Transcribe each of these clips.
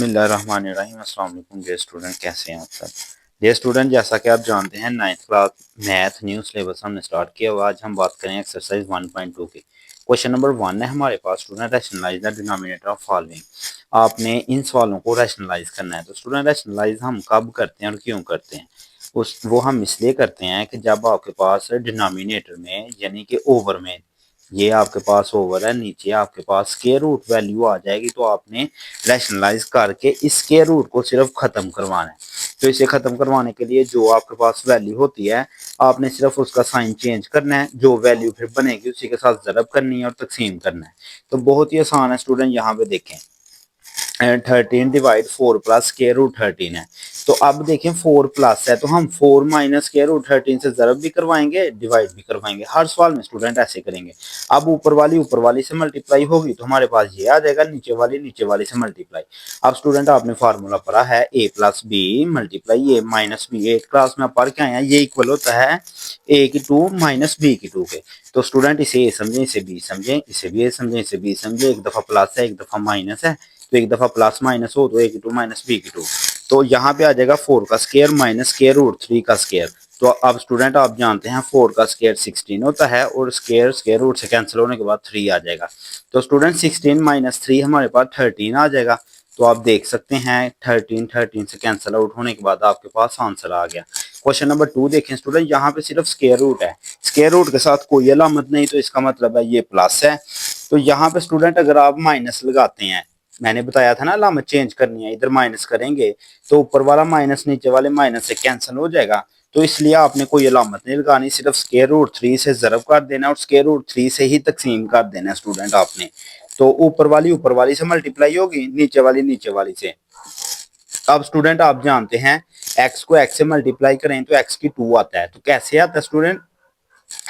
बिस्मिल्लाहिर्रहमानिर्रहीम। अस्सलाम वालेकुम डियर स्टूडेंट, कैसे हैं आप सब। डियर स्टूडेंट, जैसा कि आप जानते हैं 9th class math new syllabus हमने स्टार्ट किया हुआ। आज हम बात करें एक्सरसाइज 1.2 की। क्वेश्चन नंबर 1 है हमारे पास, student rationalise the denominator of following. आपने इन सवालों को रैशनलाइज करना है। तो स्टूडेंट रैशनलाइज हम कब करते हैं और क्यों करते हैं, उस वो हम इसलिए करते हैं कि जब आपके पास डिनोमिनेटर में यानी कि ओवर में, ये आपके पास ओवर है, नीचे आपके पास स्क्वायर रूट वैल्यू आ जाएगी, तो आपने रैशनलाइज करके इस स्क्वायर रूट को सिर्फ खत्म करवाना है। तो इसे खत्म करवाने के लिए जो आपके पास वैल्यू होती है, आपने सिर्फ उसका साइन चेंज करना है, जो वैल्यू फिर बनेगी उसी के साथ ज़रब करनी है और तकसीम करना है। तो बहुत ही आसान है स्टूडेंट। यहाँ पे देखें 13 डिवाइड 4 प्लस स्क्वायर रूट 13 है। तो अब देखें 4 प्लस है तो हम 4 माइनस स्क्वायर रूट 13 से ज़रब भी करवाएंगे, डिवाइड भी करवाएंगे। हर सवाल में स्टूडेंट ऐसे करेंगे। अब ऊपर वाली से मल्टीप्लाई होगी तो हमारे पास ये आ जाएगा, नीचे वाली से मल्टीप्लाई। अब स्टूडेंट आपने फार्मूला पढ़ा है ए प्लस बी मल्टीप्लाई ए माइनस बी। 8 क्लास में आप पढ़ के आए हैं, ये इक्वल होता है ए की 2 माइनस बी की 2 के। तो स्टूडेंट इसे ए समझें, इसे बी समझें, इसे भी ए समझें, इसे बी समझें। एक दफा प्लस है, एक दफा माइनस है, तो एक दफा प्लस माइनस हो तो ए की 2 माइनस बी की 2। तो यहाँ पे आ जाएगा 4 का स्क्वायर माइनस स्क्वायर रूट 3 का स्क्वायर। तो अब स्टूडेंट आप जानते हैं 4 का स्क्वायर 16 होता है और स्क्वायर स्क्वायर रूट से कैंसिल होने के बाद 3 आ जाएगा। तो स्टूडेंट 16 माइनस 3 हमारे पास 13 आ जाएगा। तो आप देख सकते हैं 13 से कैंसिल आउट होने के बाद आपके पास आंसर आ गया। क्वेश्चन नंबर 2 देखें स्टूडेंट, यहाँ पे सिर्फ स्क्वायर रूट है, स्क्वायर रूट के साथ कोई अलामत नहीं, तो इसका मतलब है ये प्लस है। तो यहाँ पे स्टूडेंट अगर आप माइनस लगाते हैं, मैंने बताया था ना अलामत चेंज करनी है, इधर माइनस करेंगे तो ऊपर वाला माइनस नीचे वाले माइनस से कैंसिल हो जाएगा। तो इसलिए आपने कोई अलामत नहीं लगानी, सिर्फ स्क्वायर रूट 3 से ज़रब कर देना और स्क्वायर रूट 3 से ही तकसीम कर देना स्टूडेंट आपने। तो ऊपर वाली से मल्टीप्लाई होगी, नीचे वाली से। अब स्टूडेंट आप जानते हैं x को x से मल्टीप्लाई करें तो x की 2 आता है। तो कैसे आता है स्टूडेंट,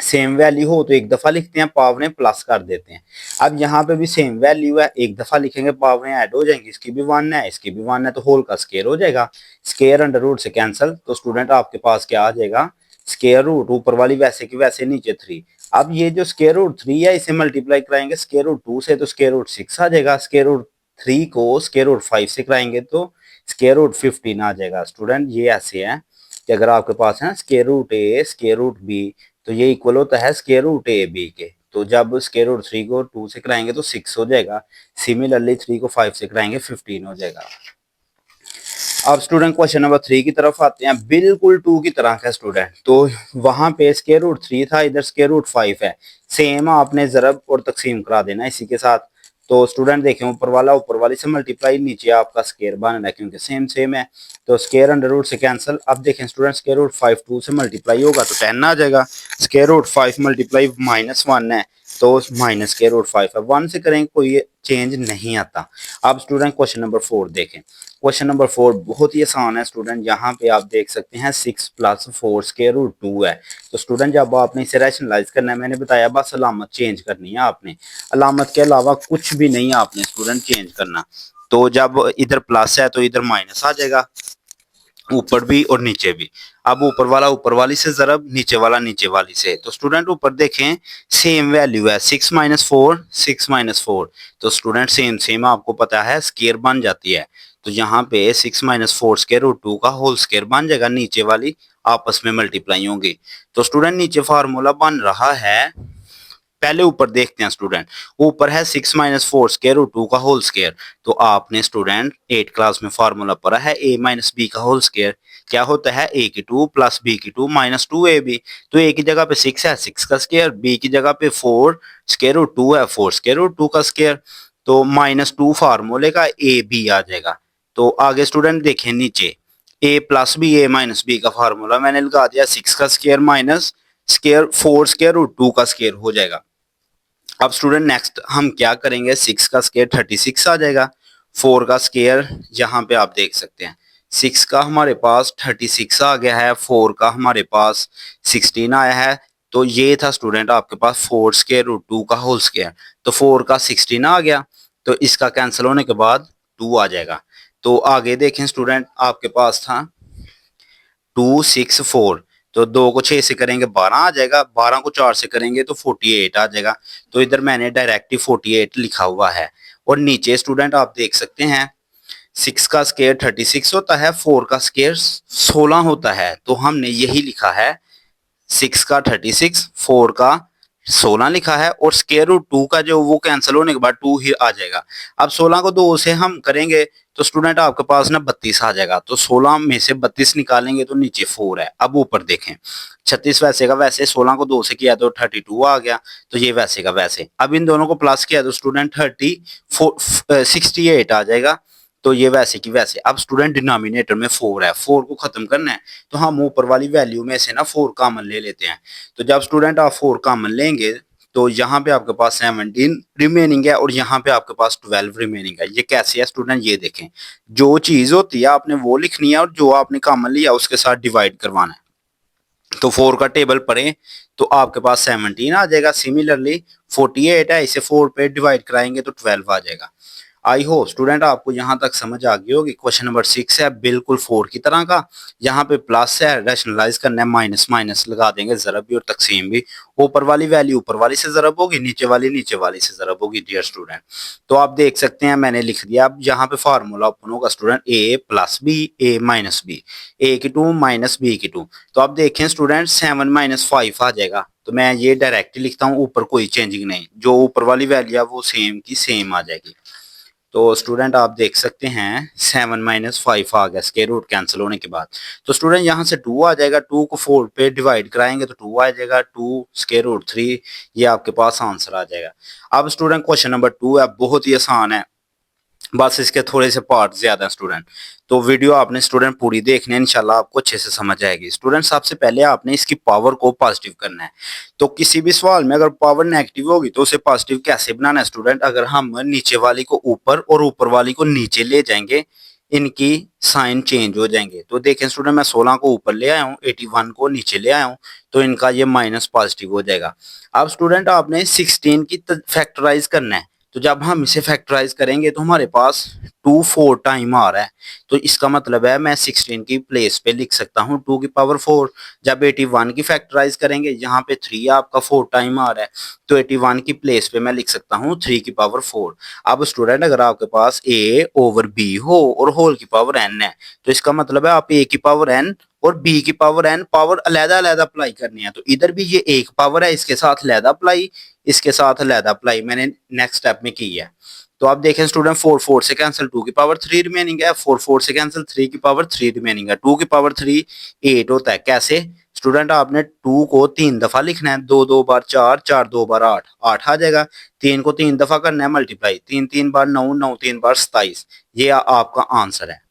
सेम वैल्यू हो तो एक दफा लिखते हैं, पावर में प्लस कर देते हैं। अब यहाँ पे भी सेम वैल्यू है, एक दफा लिखेंगे पावर में ऐड हो जाएंगी, इसकी भी 1 है, इसकी भी 1 है, तो होल का स्क्वायर हो जाएगा। स्क्वायर अंडर रूट से कैंसिल, तो स्टूडेंट आपके पास क्या आ जाएगा, स्क्वायर रूट ऊपर वाली वैसे की वैसे नीचे 3। अब ये जो स्क्वायर रूट 3 है इसे मल्टीप्लाई कराएंगे स्क्वायर रूट 2 से तो स्क्वायर रूट 6 आ जाएगा। स्क्वायर रूट 3 को स्क्वायर रूट 5 से कराएंगे तो स्क्वायर रूट 15 आ जाएगा। स्टूडेंट ये ऐसे है कि अगर आपके पास है स्क्वायर रूट ए स्क्वायर रूट बी, तो ये इक्वल होता है स्क्वायर रूट ए बी के। तो जब स्क्वायर रूट 3 को 2 से कराएंगे तो 6 हो जाएगा। सिमिलरली 3 को 5 से कराएंगे 15 हो जाएगा। अब स्टूडेंट क्वेश्चन नंबर 3 की तरफ आते हैं, बिल्कुल 2 की तरह का स्टूडेंट। तो वहां पे स्क्वायर रूट 3 था, इधर स्क्वायर रूट 5 है, सेम आपने ज़रब और तकसीम करा देना इसी के साथ। तो स्टूडेंट देखें ऊपर वाली से मल्टीप्लाई, नीचे आपका स्क्वायर बन रहा है क्योंकि सेम सेम है, तो स्क्वायर अंडर रूट से कैंसिल। अब देखें स्टूडेंट स्क्वायर रूट 5 2 से मल्टीप्लाई होगा तो 10 आ जाएगा। स्क्वायर रूट 5 मल्टीप्लाई माइनस 1 है तो माइनस स्क्वायर रूट 5 है, 1 से करेंगे कोई चेंज नहीं आता। अब स्टूडेंट क्वेश्चन नंबर 4 देखें। क्वेश्चन नंबर 4 बहुत ही आसान है स्टूडेंट। यहाँ पे आप देख सकते हैं 6 प्लस 4 स्क्वायर रूट 2 है। तो स्टूडेंट जब आपने इसे रैशनलाइज करना है, मैंने बताया बस अलामत चेंज करनी है आपने, अलामत के अलावा कुछ भी नहीं आपने स्टूडेंट चेंज करना। तो जब इधर प्लस है तो इधर माइनस आ जाएगा, ऊपर भी और नीचे भी। अब ऊपर वाली से ज़रब, नीचे वाली से। तो स्टूडेंट ऊपर देखें सेम वैल्यू है, 6 माइनस 4 6 माइनस 4, तो स्टूडेंट सेम सेम आपको पता है स्क्वायर बन जाती है। तो यहाँ पे 6 माइनस 4 स्क्वायर रूट 2 का होल स्क्वायर बन जाएगा, नीचे वाली आपस में मल्टीप्लाई होंगी। तो स्टूडेंट नीचे फार्मूला बन रहा है, पहले ऊपर देखते हैं स्टूडेंट। ऊपर है 6 माइनस 4 स्क्वायर रूट 2 का होल स्क्वायर। तो आपने स्टूडेंट 8 क्लास में फार्मूला पढ़ा है a माइनस बी का होल स्क्वायर। क्या होता है a की 2 प्लस b की 2 माइनस 2ab। तो a की जगह पे 6 है, 6 का स्क्वायर, b की जगह पे 4 स्क्वायर रूट 2 है, 4 स्क्वायर रूट 2 का स्क्वायर। तो माइनस 2 फार्मूले का a b आ जाएगा। तो आगे स्टूडेंट देखें नीचे a plus B a minus B का फार्मूला मैंने लगा दिया, 6 का square minus square 4 square root 2 का स्क्वायर हो जाएगा। अब स्टूडेंट नेक्स्ट हम क्या करेंगे, 6 का स्क्वायर 36 आ जाएगा, 4 का स्क्वायर यहाँ पे आप देख सकते हैं 6 का हमारे पास 36 आ गया है, 4 का हमारे पास 16 आया है। तो ये था स्टूडेंट आपके पास 4 स्क्वायर रूट 2 का होल स्क्वायर। तो 4 का 16 आ गया, तो इसका कैंसिल होने के बाद 2 आ जाएगा। तो आगे देखें स्टूडेंट आपके पास था 2 6 4, तो 2 को 6 से करेंगे 12 आ जाएगा, 12 को 4 से करेंगे तो 48 आ जाएगा। तो इधर मैंने डायरेक्टली 48 लिखा हुआ है। और नीचे स्टूडेंट आप देख सकते हैं 6 का स्क्वायर 36 होता है, 4 का स्क्वायर 16 होता है। तो हमने यही लिखा है, 6 का 36, 4 का 16 लिखा है, और स्क्वायर रूट 2 का जो वो कैंसिल होने के बाद 2 ही आ जाएगा। अब 16 को 2 से हम करेंगे तो स्टूडेंट आपके पास ना 32 आ जाएगा। तो 16 में से 32 निकालेंगे तो नीचे 4 है। अब ऊपर देखें, 36 वैसे का वैसे, 16 को 2 से किया तो 32 आ गया। तो ये वैसे का वैसे। अब इन दोनों को प्लस किया तो स्टूडेंट 68 आ जाएगा। तो ये वैसे की वैसे। अब स्टूडेंट डिनोमिनेटर में 4 है, 4 को खत्म करना है तो हम ऊपर वाली वैल्यू में से ना 4 कॉमन ले लेते हैं। तो जब स्टूडेंट आप 4 कॉमन लेंगे तो यहाँ पे आपके पास 17 रिमेनिंग है और यहाँ पे आपके पास 12 रिमेनिंग है। ये कैसे है स्टूडेंट, ये देखें, जो चीज होती है आपने वो लिखनी है और जो आपने कॉमन लिया उसके साथ डिवाइड करवाना है। तो 4 का टेबल पढ़ें तो आपके पास 17 आ जाएगा। सिमिलरली 48 है, इसे 4 पे डिवाइड कराएंगे तो 12 आ जाएगा। आई होप स्टूडेंट आपको यहाँ तक समझ आ गई होगी। क्वेश्चन नंबर 6 है बिल्कुल 4 की तरह का। यहाँ पे प्लस है, रैशनलाइज करना है, माइनस माइनस लगा देंगे, ज़रब भी और तकसीम भी। ऊपर वाली वैल्यू ऊपर वाली से ज़रब होगी, नीचे वाली से ज़रब होगी डियर स्टूडेंट। तो आप देख सकते हैं मैंने लिख दिया। अब यहाँ पे फार्मूला ओपन होगा student, a plus B, A minus B, ए की 2 माइनस बी की 2। तो आप देखें स्टूडेंट 7 माइनस 5 आ जाएगा। तो मैं ये डायरेक्ट लिखता हूँ, ऊपर कोई चेंजिंग नहीं, जो ऊपर वाली वैल्यू है वो सेम की सेम आ जाएगी। तो स्टूडेंट आप देख सकते हैं 7 माइनस 5 आ गया स्क्वायर रूट कैंसिल होने के बाद। तो स्टूडेंट यहाँ से 2 आ जाएगा, 2 को 4 पे डिवाइड कराएंगे तो 2 आ जाएगा, 2 स्क्वायर रूट 3, ये आपके पास आंसर आ जाएगा। अब स्टूडेंट क्वेश्चन नंबर 2 है, बहुत ही आसान है, बस इसके थोड़े से पार्ट ज्यादा है स्टूडेंट। तो वीडियो आपने स्टूडेंट पूरी देखनी है, इंशाल्लाह आपको अच्छे से समझ आएगी। स्टूडेंट सबसे पहले आपने इसकी पावर को पॉजिटिव करना है। तो किसी भी सवाल में अगर पावर नेगेटिव होगी तो उसे पॉजिटिव कैसे बनाना है स्टूडेंट, अगर हम नीचे वाली को ऊपर और ऊपर वाली को नीचे ले जाएंगे, इनकी साइन चेंज हो जाएंगे। तो देखें स्टूडेंट, मैं 16 को ऊपर ले आया हूँ, 81 को नीचे ले आया हूँ, तो इनका ये माइनस पॉजिटिव हो जाएगा। अब स्टूडेंट आपने 16 की फैक्टराइज करना है। तो जब हम इसे फैक्टराइज करेंगे तो हमारे पास 2 4 टाइम आ रहा है। तो इसका मतलब है मैं 16 की प्लेस पे लिख सकता हूँ 2 की पावर 4। जब 81 की फैक्टराइज करेंगे, यहाँ पे 3 आपका 4 टाइम आ रहा है, तो 81 की प्लेस पे मैं लिख सकता हूँ 3 की पावर 4। अब स्टूडेंट अगर आपके पास a ओवर b हो और होल की पावर n है, तो इसका मतलब है आप a की पावर n और b की पावर n पावर अलहदा अलहदा अप्लाई करनी है। तो इधर भी ये एक पावर है, इसके साथ अलहदा अप्लाई, इसके साथ अलहदा अप्लाई मैंने नेक्स्ट स्टेप में की है। तो आप देखें स्टूडेंट 4 4 से कैंसिल, 2 की पावर 3 रिमेनिंग है, 4 4 से कैंसिल, 3 की पावर 3 रिमेनिंग है, 2 की पावर 3 8 होता है। कैसे स्टूडेंट, आपने 2 को 3 दफा लिखना है, 2 2 बार 4, 4 2 बार 8, 8 आ जाएगा। 3 को 3 दफा करना है मल्टीप्लाई, 3 3 बार 9, 9 3 बार 27, ये आपका आंसर है।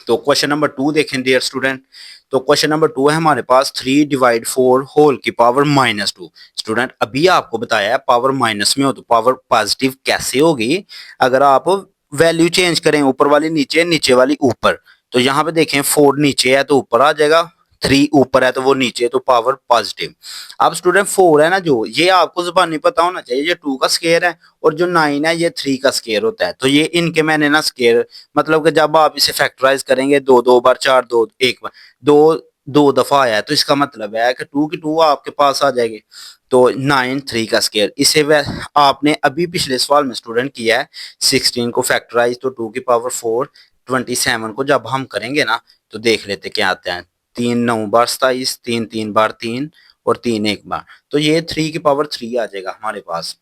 तो क्वेश्चन नंबर 2 देखें डियर स्टूडेंट। तो क्वेश्चन नंबर 2 है हमारे पास 3 डिवाइड 4 होल की पावर -2। स्टूडेंट अभी आपको बताया है पावर माइनस में हो तो पावर पॉजिटिव कैसे होगी, अगर आप वैल्यू चेंज करें, ऊपर वाली नीचे, नीचे वाली ऊपर। तो यहाँ पे देखें 4 नीचे है तो ऊपर आ जाएगा, 3 ऊपर है तो वो नीचे, तो पावर पॉजिटिव। अब स्टूडेंट 4 है ना, जो ये आपको जुबानी पता होना चाहिए, ये 2 का स्क्वायर है और जो 9 है ये 3 का स्क्वायर होता है। तो ये इनके मैंने ना स्क्वायर, मतलब कि जब आप इसे फैक्टराइज करेंगे, 2 2 बार 4, 2 1 बार 2 2 दफा आया है, तो इसका मतलब है कि 2 की 2 आपके पास आ जाएगी। तो 9 3 का स्क्वायर, इसे आपने अभी पिछले सवाल में स्टूडेंट किया है 16 को फैक्टराइज, तो 2 की पावर 4, 27 को जब हम करेंगे ना तो देख लेते क्या आते हैं। 3 9 बार 27, 3 3 बार 3 और 3 1 बार, तो ये 3 की पावर 3 आ जाएगा हमारे पास।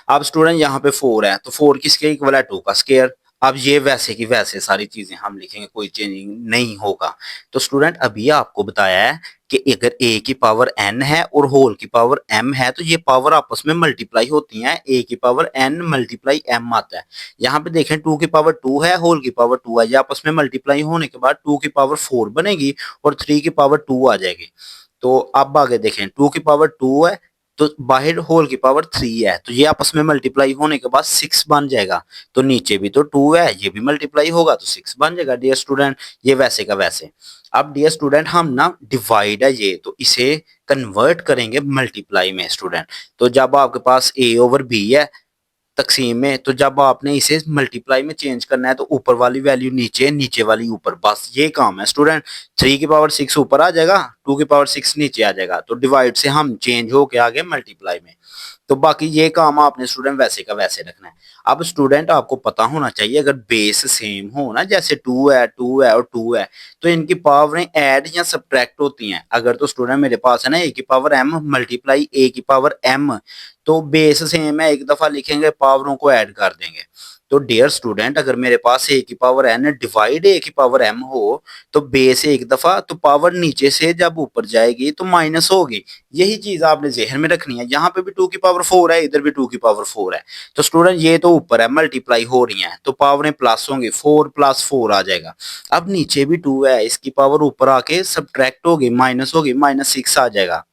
अब स्टूडेंट यहाँ पे 4 है तो 4 किसके इक्वल है, 2 का स्क्वायर। अब ये वैसे की वैसे सारी चीजें हम लिखेंगे, कोई चेंजिंग नहीं होगा। तो स्टूडेंट अभी आपको बताया है कि अगर a की पावर n है और होल की पावर m है तो ये पावर आपस में मल्टीप्लाई होती हैं, a की पावर n मल्टीप्लाई m आता है। यहाँ पे देखें 2 की पावर 2 है, होल की पावर 2 है, ये आपस में मल्टीप्लाई होने के बाद 2 की पावर 4 बनेगी और 3 की पावर 2 आ जाएगी। तो अब आगे देखें 2 की पावर 2 है तो बाहर होल की पावर 3 है, तो ये आपस में मल्टीप्लाई होने के बाद 6 बन जाएगा। तो नीचे भी तो 2 है, ये भी मल्टीप्लाई होगा तो 6 बन जाएगा डियर स्टूडेंट, ये वैसे का वैसे। अब डियर स्टूडेंट हम ना डिवाइड है ये, तो इसे कन्वर्ट करेंगे मल्टीप्लाई में स्टूडेंट। तो जब आपके पास a ओवर b है तकसीम में, तो जब आपने इसे मल्टीप्लाई में चेंज करना है तो ऊपर वाली वैल्यू नीचे, नीचे वाली ऊपर, बस ये काम है स्टूडेंट। 3 की पावर 6 ऊपर आ जाएगा, 2 की पावर 6 नीचे आ जाएगा, तो डिवाइड से हम चेंज हो के आ गए मल्टीप्लाई में। तो बाकी ये काम आपने स्टूडेंट वैसे का वैसे रखना है। अब स्टूडेंट आपको पता होना चाहिए, अगर बेस सेम हो ना, जैसे 2 है और 2 है, तो इनकी पावरें ऐड या सब्ट्रैक्ट होती हैं। अगर तो स्टूडेंट मेरे पास है ना a की पावर m मल्टीप्लाई a की पावर m, तो बेस सेम है, एक दफा लिखेंगे, पावरों को ऐड कर देंगे। तो डियर स्टूडेंट, अगर मेरे पास a की पावर n डिवाइड a की पावर m हो, तो बेस एक दफा, तो पावर नीचे से जब ऊपर जाएगी तो माइनस होगी। यही चीज आपने जहन में रखनी है। यहाँ पे भी 2 की पावर 4 है, इधर भी 2 की पावर 4 है, तो स्टूडेंट ये तो ऊपर है, मल्टीप्लाई हो रही है, तो पावरें प्लस होंगी, 4 प्लस 4 आ जाएगा। अब नीचे भी 2 है, इसकी पावर ऊपर आके सब्ट्रैक्ट होगी, माइनस होगी, -6 आ जाएगा।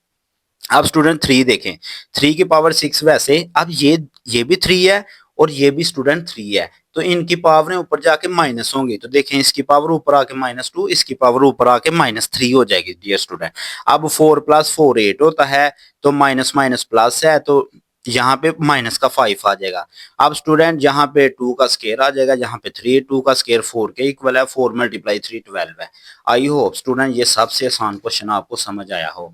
अब स्टूडेंट 3 देखें, 3 की पावर 6 वैसे, अब ये भी 3 है और ये भी स्टूडेंट 3 है, तो इनकी पावरें ऊपर जाके माइनस होंगी। तो देखें, इसकी पावर ऊपर आके -2, इसकी पावर ऊपर आके -3 हो जाएगी डियर स्टूडेंट। अब 4 प्लस 4 8 होता है, तो माइनस माइनस प्लस है, तो यहाँ पे माइनस का 5 आ जाएगा। अब स्टूडेंट यहाँ पे 2 का स्केयर आ जाएगा, यहाँ पे 3, 2 का स्केयर 4 के इक्वल है, 4 मल्टीप्लाई 3 12 है। आई होप स्टूडेंट ये सबसे आसान क्वेश्चन आपको समझ आया हो।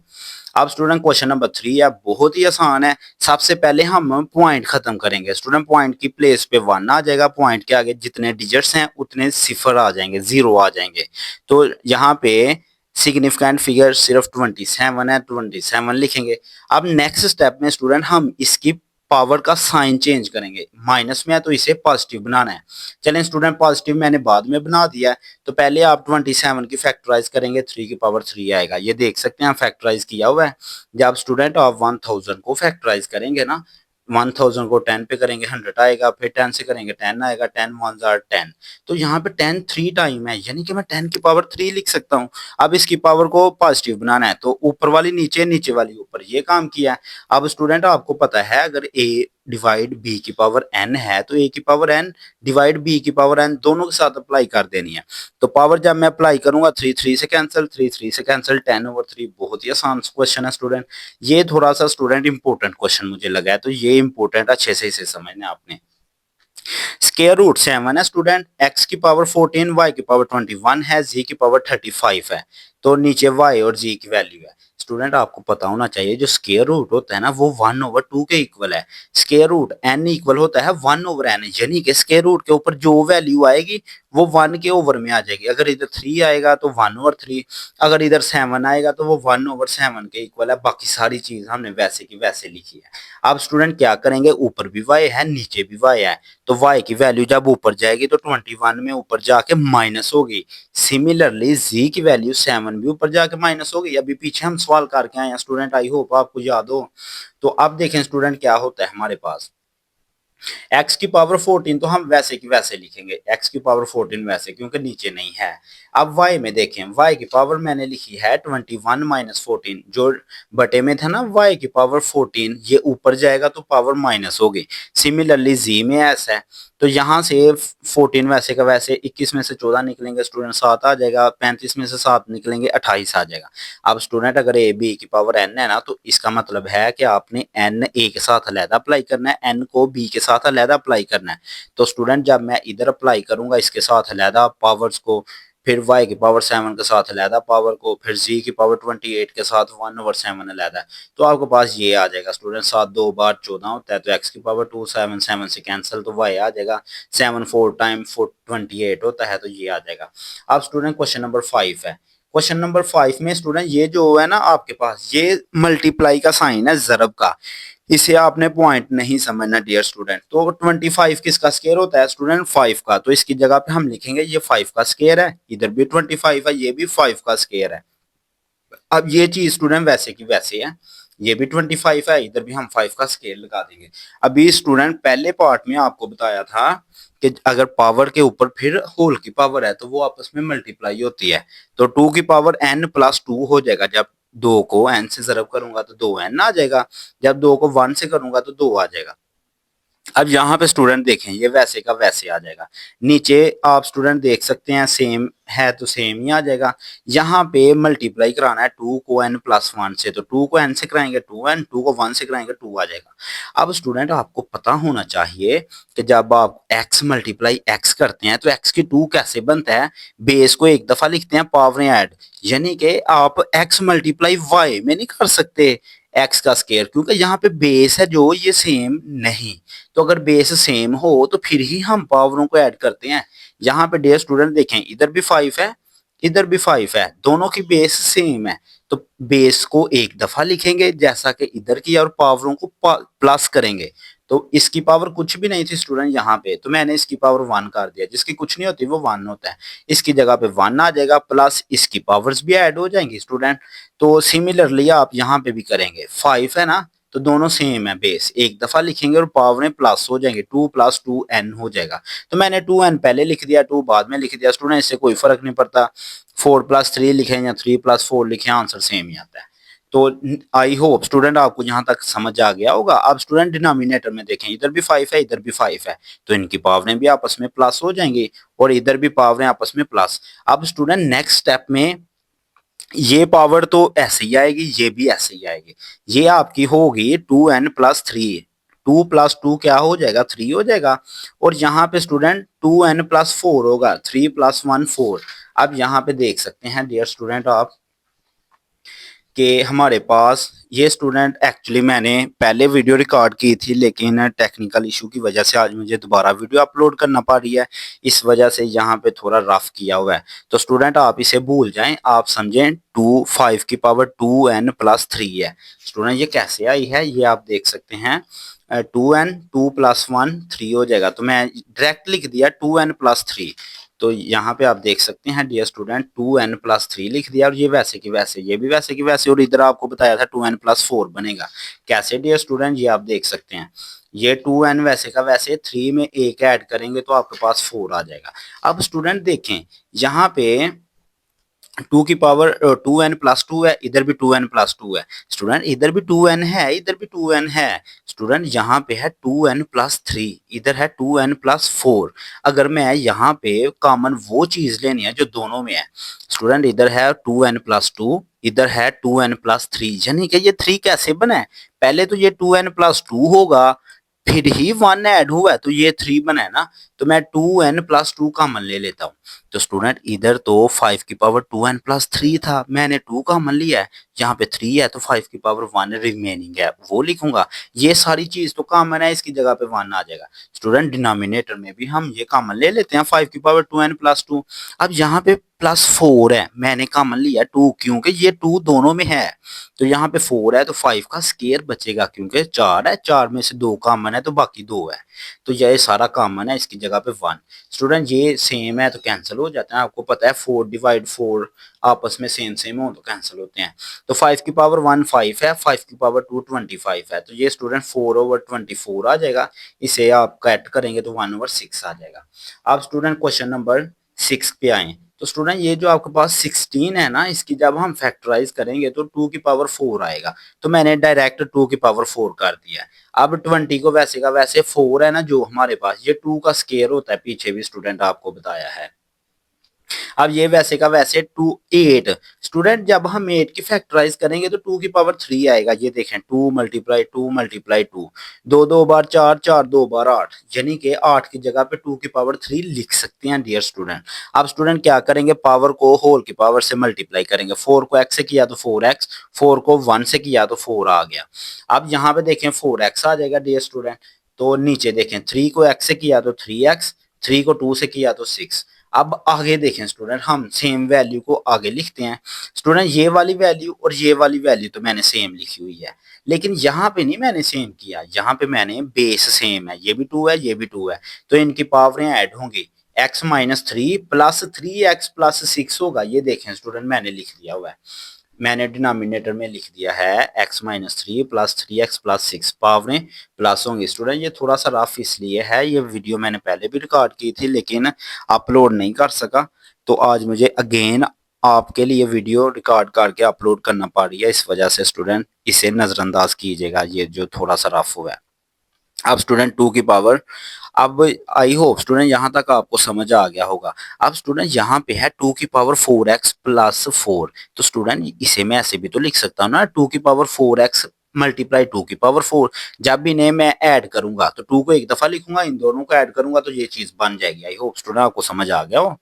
अब स्टूडेंट क्वेश्चन नंबर 3 है, बहुत ही आसान है। सबसे पहले हम पॉइंट खत्म करेंगे। स्टूडेंट पॉइंट की प्लेस पे 1 आ जाएगा, पॉइंट के आगे जितने डिजिट्स हैं उतने सिफर आ जाएंगे, 0 आ जाएंगे। तो यहाँ पे सिग्निफिकेंट फिगर सिर्फ 27 है, 27 लिखेंगे। अब नेक्स्ट स्टेप में स्टूडेंट हम इसकी पावर का साइन चेंज करेंगे, माइनस में है तो इसे पॉजिटिव बनाना है। चलें स्टूडेंट, पॉजिटिव मैंने बाद में बना दिया है, तो पहले आप 27 की फैक्टराइज करेंगे, 3 की पावर 3 आएगा। ये देख सकते हैं फैक्टराइज किया हुआ है। जब स्टूडेंट आप 1000 को फैक्टराइज करेंगे ना, 1000 को 10 पे करेंगे 100 आएगा, फिर 10 से करेंगे 10 आएगा, 10 1 जार 10। तो यहाँ पे 10 3 टाइम है, यानी कि मैं 10 की पावर 3 लिख सकता हूँ। अब इसकी पावर को पॉजिटिव बनाना है, तो ऊपर वाली नीचे, नीचे वाली ऊपर, ये काम किया है। अब स्टूडेंट आपको पता है, अगर a डिवाइड b की पावर n है, तो a की पावर n डिवाइड b की पावर n दोनों के साथ अप्लाई कर देनी है। तो पावर जब मैं अप्लाई करूंगा, 3 3 से कैंसिल, 3 3 से कैंसिल, 10/3। बहुत ही आसान क्वेश्चन है स्टूडेंट। ये थोड़ा सा स्टूडेंट इंपॉर्टेंट क्वेश्चन मुझे लगा है, तो ये इंपॉर्टेंट अच्छे से इसे समझना आपने। स्केयर रूट 7 है स्टूडेंट, x की पावर 14, y की पावर 21 है, z की पावर 35 है, तो नीचे y और z की वैल्यू है। स्टूडेंट आपको पता होना चाहिए, जो स्केयर रूट होता है ना, वो 1/2 के इक्वल है। स्केयर रूट n इक्वल होता है 1/n, यानी कि स्केयर रूट के ऊपर जो वैल्यू आएगी वो 1 के ओवर में आ जाएगी। अगर इधर 3 आएगा तो 1/3, अगर इधर 7 आएगा तो वो 1/7 के इक्वल है। बाकी सारी चीज हमने वैसे की वैसे लिखी है। अब स्टूडेंट क्या करेंगे, ऊपर भी y है, नीचे भी y है, तो y की वैल्यू जब ऊपर जाएगी तो 21 में ऊपर जाके माइनस होगी। सिमिलरली z की वैल्यू 7 भी ऊपर जाके माइनस होगी। अभी पीछे हम सवाल करके आए हैं स्टूडेंट, आई होप आपको याद हो। तो अब देखें स्टूडेंट, क्या होता है हमारे पास, x की पावर 14 तो हम वैसे की वैसे लिखेंगे, x की पावर 14 वैसे, क्योंकि नीचे नहीं है। अब y में देखें, y की पावर मैंने लिखी है 21 माइनस 14, जो बटे में था ना y की पावर 14, ये ऊपर जाएगा तो पावर माइनस होगी। सिमिलरली z में ऐसा है, तो यहाँ से 14 वैसे का वैसे, 21 में से 14 निकलेंगे स्टूडेंट 7 आ जाएगा, 35 में से 7 निकलेंगे 28 आ जाएगा। अब स्टूडेंट अगर ए बी की पावर n है ना, तो इसका मतलब है कि आपने n a के साथ अलहदा अप्लाई करना है, n को b के साथ अलहदा अप्लाई करना है। तो स्टूडेंट जब मैं इधर अप्लाई करूंगा इसके साथ अलहदा पावर्स को, फिर y की पावर 7 के साथ अलहदा पावर को, फिर z की पावर 28 के साथ 1/7 अलहदा, तो आपके पास ये आ जाएगा स्टूडेंट। 7 2 बार 14 होता है, तो x की पावर 2, 7 7 से कैंसिल, तो y आ जाएगा। 7 4 टाइम 4 28 होता है, तो ये आ जाएगा। अब स्टूडेंट क्वेश्चन नंबर 5 है। क्वेश्चन नंबर 5 में स्टूडेंट ये जो है ना आपके पास, ये मल्टीप्लाई का साइन है ज़रब का, इसे आपने पॉइंट नहीं समझना डियर स्टूडेंट। तो 25 किसका स्केयर होता है स्टूडेंट, 5 का, तो इसकी जगह पे हम लिखेंगे ये 5 का स्केयर है, इधर भी 25 है, ये भी 5 का स्केयर है। अब ये चीज स्टूडेंट वैसे की वैसे है, ये भी 25 है, इधर भी हम 5 का स्केल लगा देंगे। अभी स्टूडेंट पहले पार्ट में आपको बताया था कि अगर पावर के ऊपर फिर होल की पावर है तो वो आपस में मल्टीप्लाई होती है, तो 2 की पावर n प्लस 2 हो जाएगा। जब 2 को n से जरब करूंगा तो 2n आ जाएगा, जब 2 को 1 से करूंगा तो 2 आ जाएगा। अब यहाँ पे स्टूडेंट देखें, ये वैसे का वैसे आ जाएगा। नीचे आप स्टूडेंट देख सकते हैं सेम है तो सेम ही आ जाएगा। यहाँ पे मल्टीप्लाई कराना है 2 को n प्लस 1 से, तो 2 को n से कराएंगे 2n, 2 को 1 से कराएंगे 2 आ जाएगा। अब स्टूडेंट आपको पता होना चाहिए कि जब आप x मल्टीप्लाई x करते हैं तो x की 2 कैसे बनता है, बेस को एक दफा लिखते हैं, पावरें ऐड, यानी कि आप x मल्टीप्लाई y में नहीं कर सकते, एक्स का स्केयर, क्योंकि यहाँ पे बेस है जो ये सेम नहीं। तो अगर बेस सेम हो तो फिर ही हम पावरों को ऐड करते हैं। यहाँ पे डियर स्टूडेंट देखें, इधर भी 5 है, इधर भी 5 है, दोनों की बेस सेम है। तो बेस को एक दफा लिखेंगे जैसा कि इधर की, और पावरों को प्लस करेंगे। तो इसकी पावर कुछ भी नहीं थी स्टूडेंट यहाँ पे, तो मैंने इसकी पावर 1 कर दिया। जिसकी कुछ नहीं होती वो 1 होता है। इसकी जगह पे 1 आ जाएगा, प्लस इसकी पावर्स भी ऐड हो जाएंगी स्टूडेंट। तो सिमिलरली आप यहाँ पे भी करेंगे, 5 है ना, तो दोनों सेम है, बेस एक दफा लिखेंगे और पावरें प्लस हो जाएंगे, 2 + 2n हो जाएगा। तो मैंने 2n पहले लिख दिया, 2 बाद में लिख दिया स्टूडेंट, इससे कोई फर्क नहीं पड़ता। 4 + 3 लिखें या 3 + 4 लिखें, आंसर सेम ही आता है। तो आई होप स्टूडेंट आपको यहाँ तक समझ आ गया होगा। अब स्टूडेंट डिनोमिनेटर में देखें, इधर भी 5 है, इधर भी 5 है, तो इनकी पावरें भी आपस में प्लस हो जाएंगी, और इधर भी पावरें आपस में प्लस। अब स्टूडेंट नेक्स्ट स्टेप में ये पावर तो ऐसे ही आएगी, ये भी ऐसे ही आएगी। ये आपकी होगी 2n + 3। 2 + 2 क्या हो जाएगा, 3 हो जाएगा। और यहाँ पे स्टूडेंट 2n + 4 होगा, 3 + 1 4। अब यहाँ पे देख सकते हैं डियर स्टूडेंट आप कि हमारे पास ये स्टूडेंट, एक्चुअली मैंने पहले वीडियो रिकॉर्ड की थी, लेकिन टेक्निकल इशू की वजह से आज मुझे दोबारा वीडियो अपलोड करना पड़ रही है। इस वजह से यहाँ पे थोड़ा रफ किया हुआ है। तो स्टूडेंट आप इसे भूल जाएं, आप समझें 5 की पावर 2n + 3 है। स्टूडेंट ये कैसे आई है, ये आप देख सकते हैं। 2n, 2 + 1 3 हो जाएगा, तो मैं डायरेक्ट लिख दिया 2n + 3। तो यहाँ पे आप देख सकते हैं डियर स्टूडेंट, 2n + 3 लिख दिया, और ये वैसे की वैसे, ये भी वैसे की वैसे, और इधर आपको बताया था 2n + 4 बनेगा। कैसे डियर स्टूडेंट, ये आप देख सकते हैं, ये 2n वैसे का वैसे, 3 में एक ऐड करेंगे तो आपके पास 4 आ जाएगा। अब स्टूडेंट देखें, यहाँ पे 2 की पावर 2n + 2 है, इधर भी 2n + 2 है। स्टूडेंट इधर भी 2n है, इधर भी 2n है। स्टूडेंट यहाँ पे है 2n + 3, इधर है 2n + 4। अगर मैं यहाँ पे कॉमन वो चीज लेनी है जो दोनों में है, स्टूडेंट इधर है 2n + 2, इधर है 2n + 3, यानी कि ये 3 कैसे बना है, पहले तो ये 2n + 2 होगा, फिर ही 1 ऐड हुआ है, तो ये 3 बना है ना। तो मैं 2n + 2 कॉमन ले लेता हूँ। तो स्टूडेंट इधर तो 5 की पावर 2n + 3 था, मैंने 2 कॉमन लिया है, यहाँ पे 3 है, तो 5 की पावर 1 रिमेनिंग है, वो लिखूंगा। ये सारी चीज तो कॉमन है, इसकी जगह पे 1 आ जाएगा। स्टूडेंट डिनोमिनेटर में भी हम ये कॉमन ले लेते हैं, 5 की पावर 2n + 2। अब यहाँ पे +4 है, मैंने कॉमन लिया 2, क्योंकि ये 2 दोनों में है। तो यहाँ पे 4 है, तो 5 का स्केयर बचेगा, क्योंकि 4 है, 4 में से 2 कॉमन है, तो बाकी 2 है। तो ये सारा कॉमन है, इसकी जगह पे 1। स्टूडेंट ये सेम है तो कैंसिल हो जाता है, आपको पता है 4/4 आपस में सेम सेम हो तो कैंसिल होते हैं। तो 5 की पावर 1 5 है, 5 की पावर 2 25 है, तो ये स्टूडेंट 4/24 आ जाएगा। इसे आप कट करेंगे तो 1/6 आ जाएगा। अब स्टूडेंट क्वेश्चन नंबर 6 पे आए। तो स्टूडेंट ये जो आपके पास 16 है ना, इसकी जब हम फैक्टराइज करेंगे तो 2 की पावर 4 आएगा। तो मैंने डायरेक्ट 2 की पावर 4 कर दिया है। अब 20 को वैसे का वैसे, 4 है ना जो हमारे पास, ये 2 का स्केयर होता है, पीछे भी स्टूडेंट आपको बताया है। अब ये वैसे का वैसे 2 8। स्टूडेंट जब हम 8 की फैक्टराइज करेंगे तो 2 की पावर 3 आएगा। ये देखें, 2 × 2 × 2, 2 2 बार 4, 4 2 बार 8, यानी कि 8 की जगह पे 2 की पावर 3 लिख सकते हैं डियर स्टूडेंट। अब स्टूडेंट क्या करेंगे, पावर को होल की पावर से मल्टीप्लाई करेंगे। 4 को x से किया तो 4x, 4 को 1 से किया तो 4 आ गया। अब यहाँ पे देखें 4x आ जाएगा डियर स्टूडेंट। तो नीचे देखें, 3 को x से किया तो 3x, 3 को 2 से किया तो 6। अब आगे देखें स्टूडेंट, हम सेम वैल्यू को आगे लिखते हैं। स्टूडेंट ये वाली वैल्यू और ये वाली वैल्यू तो मैंने सेम लिखी हुई है, लेकिन यहाँ पे नहीं मैंने सेम किया, यहाँ पे मैंने बेस सेम है, ये भी 2 है, ये भी 2 है, तो इनकी पावरें ऐड होंगी। x - 3 + 3x + 6 होगा। ये देखें स्टूडेंट, मैंने लिख दिया हुआ है, मैंने डिनोमिनेटर में लिख दिया है x - 3 + 3x + 6, पावरें प्लस होंगी। स्टूडेंट ये थोड़ा सा रफ इसलिए है, ये वीडियो मैंने पहले भी रिकॉर्ड की थी लेकिन अपलोड नहीं कर सका, तो आज मुझे अगेन आपके लिए वीडियो रिकॉर्ड करके अपलोड करना पड़ रही है। इस वजह से स्टूडेंट इसे नज़रअंदाज कीजिएगा, ये जो थोड़ा सा रफ हुआ है। अब स्टूडेंट 2 की पावर, अब आई होप स्टूडेंट यहाँ तक आपको समझ आ गया होगा। अब स्टूडेंट यहाँ पे है 2 की पावर 4x + 4, तो स्टूडेंट इसे मैं ऐसे भी तो लिख सकता हूँ ना, 2 की पावर 4x मल्टीप्लाई 2 की पावर 4। जब भी इन्हें मैं ऐड करूंगा तो 2 को एक दफा लिखूंगा, इन दोनों को ऐड करूंगा तो ये चीज बन जाएगी। आई होप स्टूडेंट आपको समझ आ गया हो।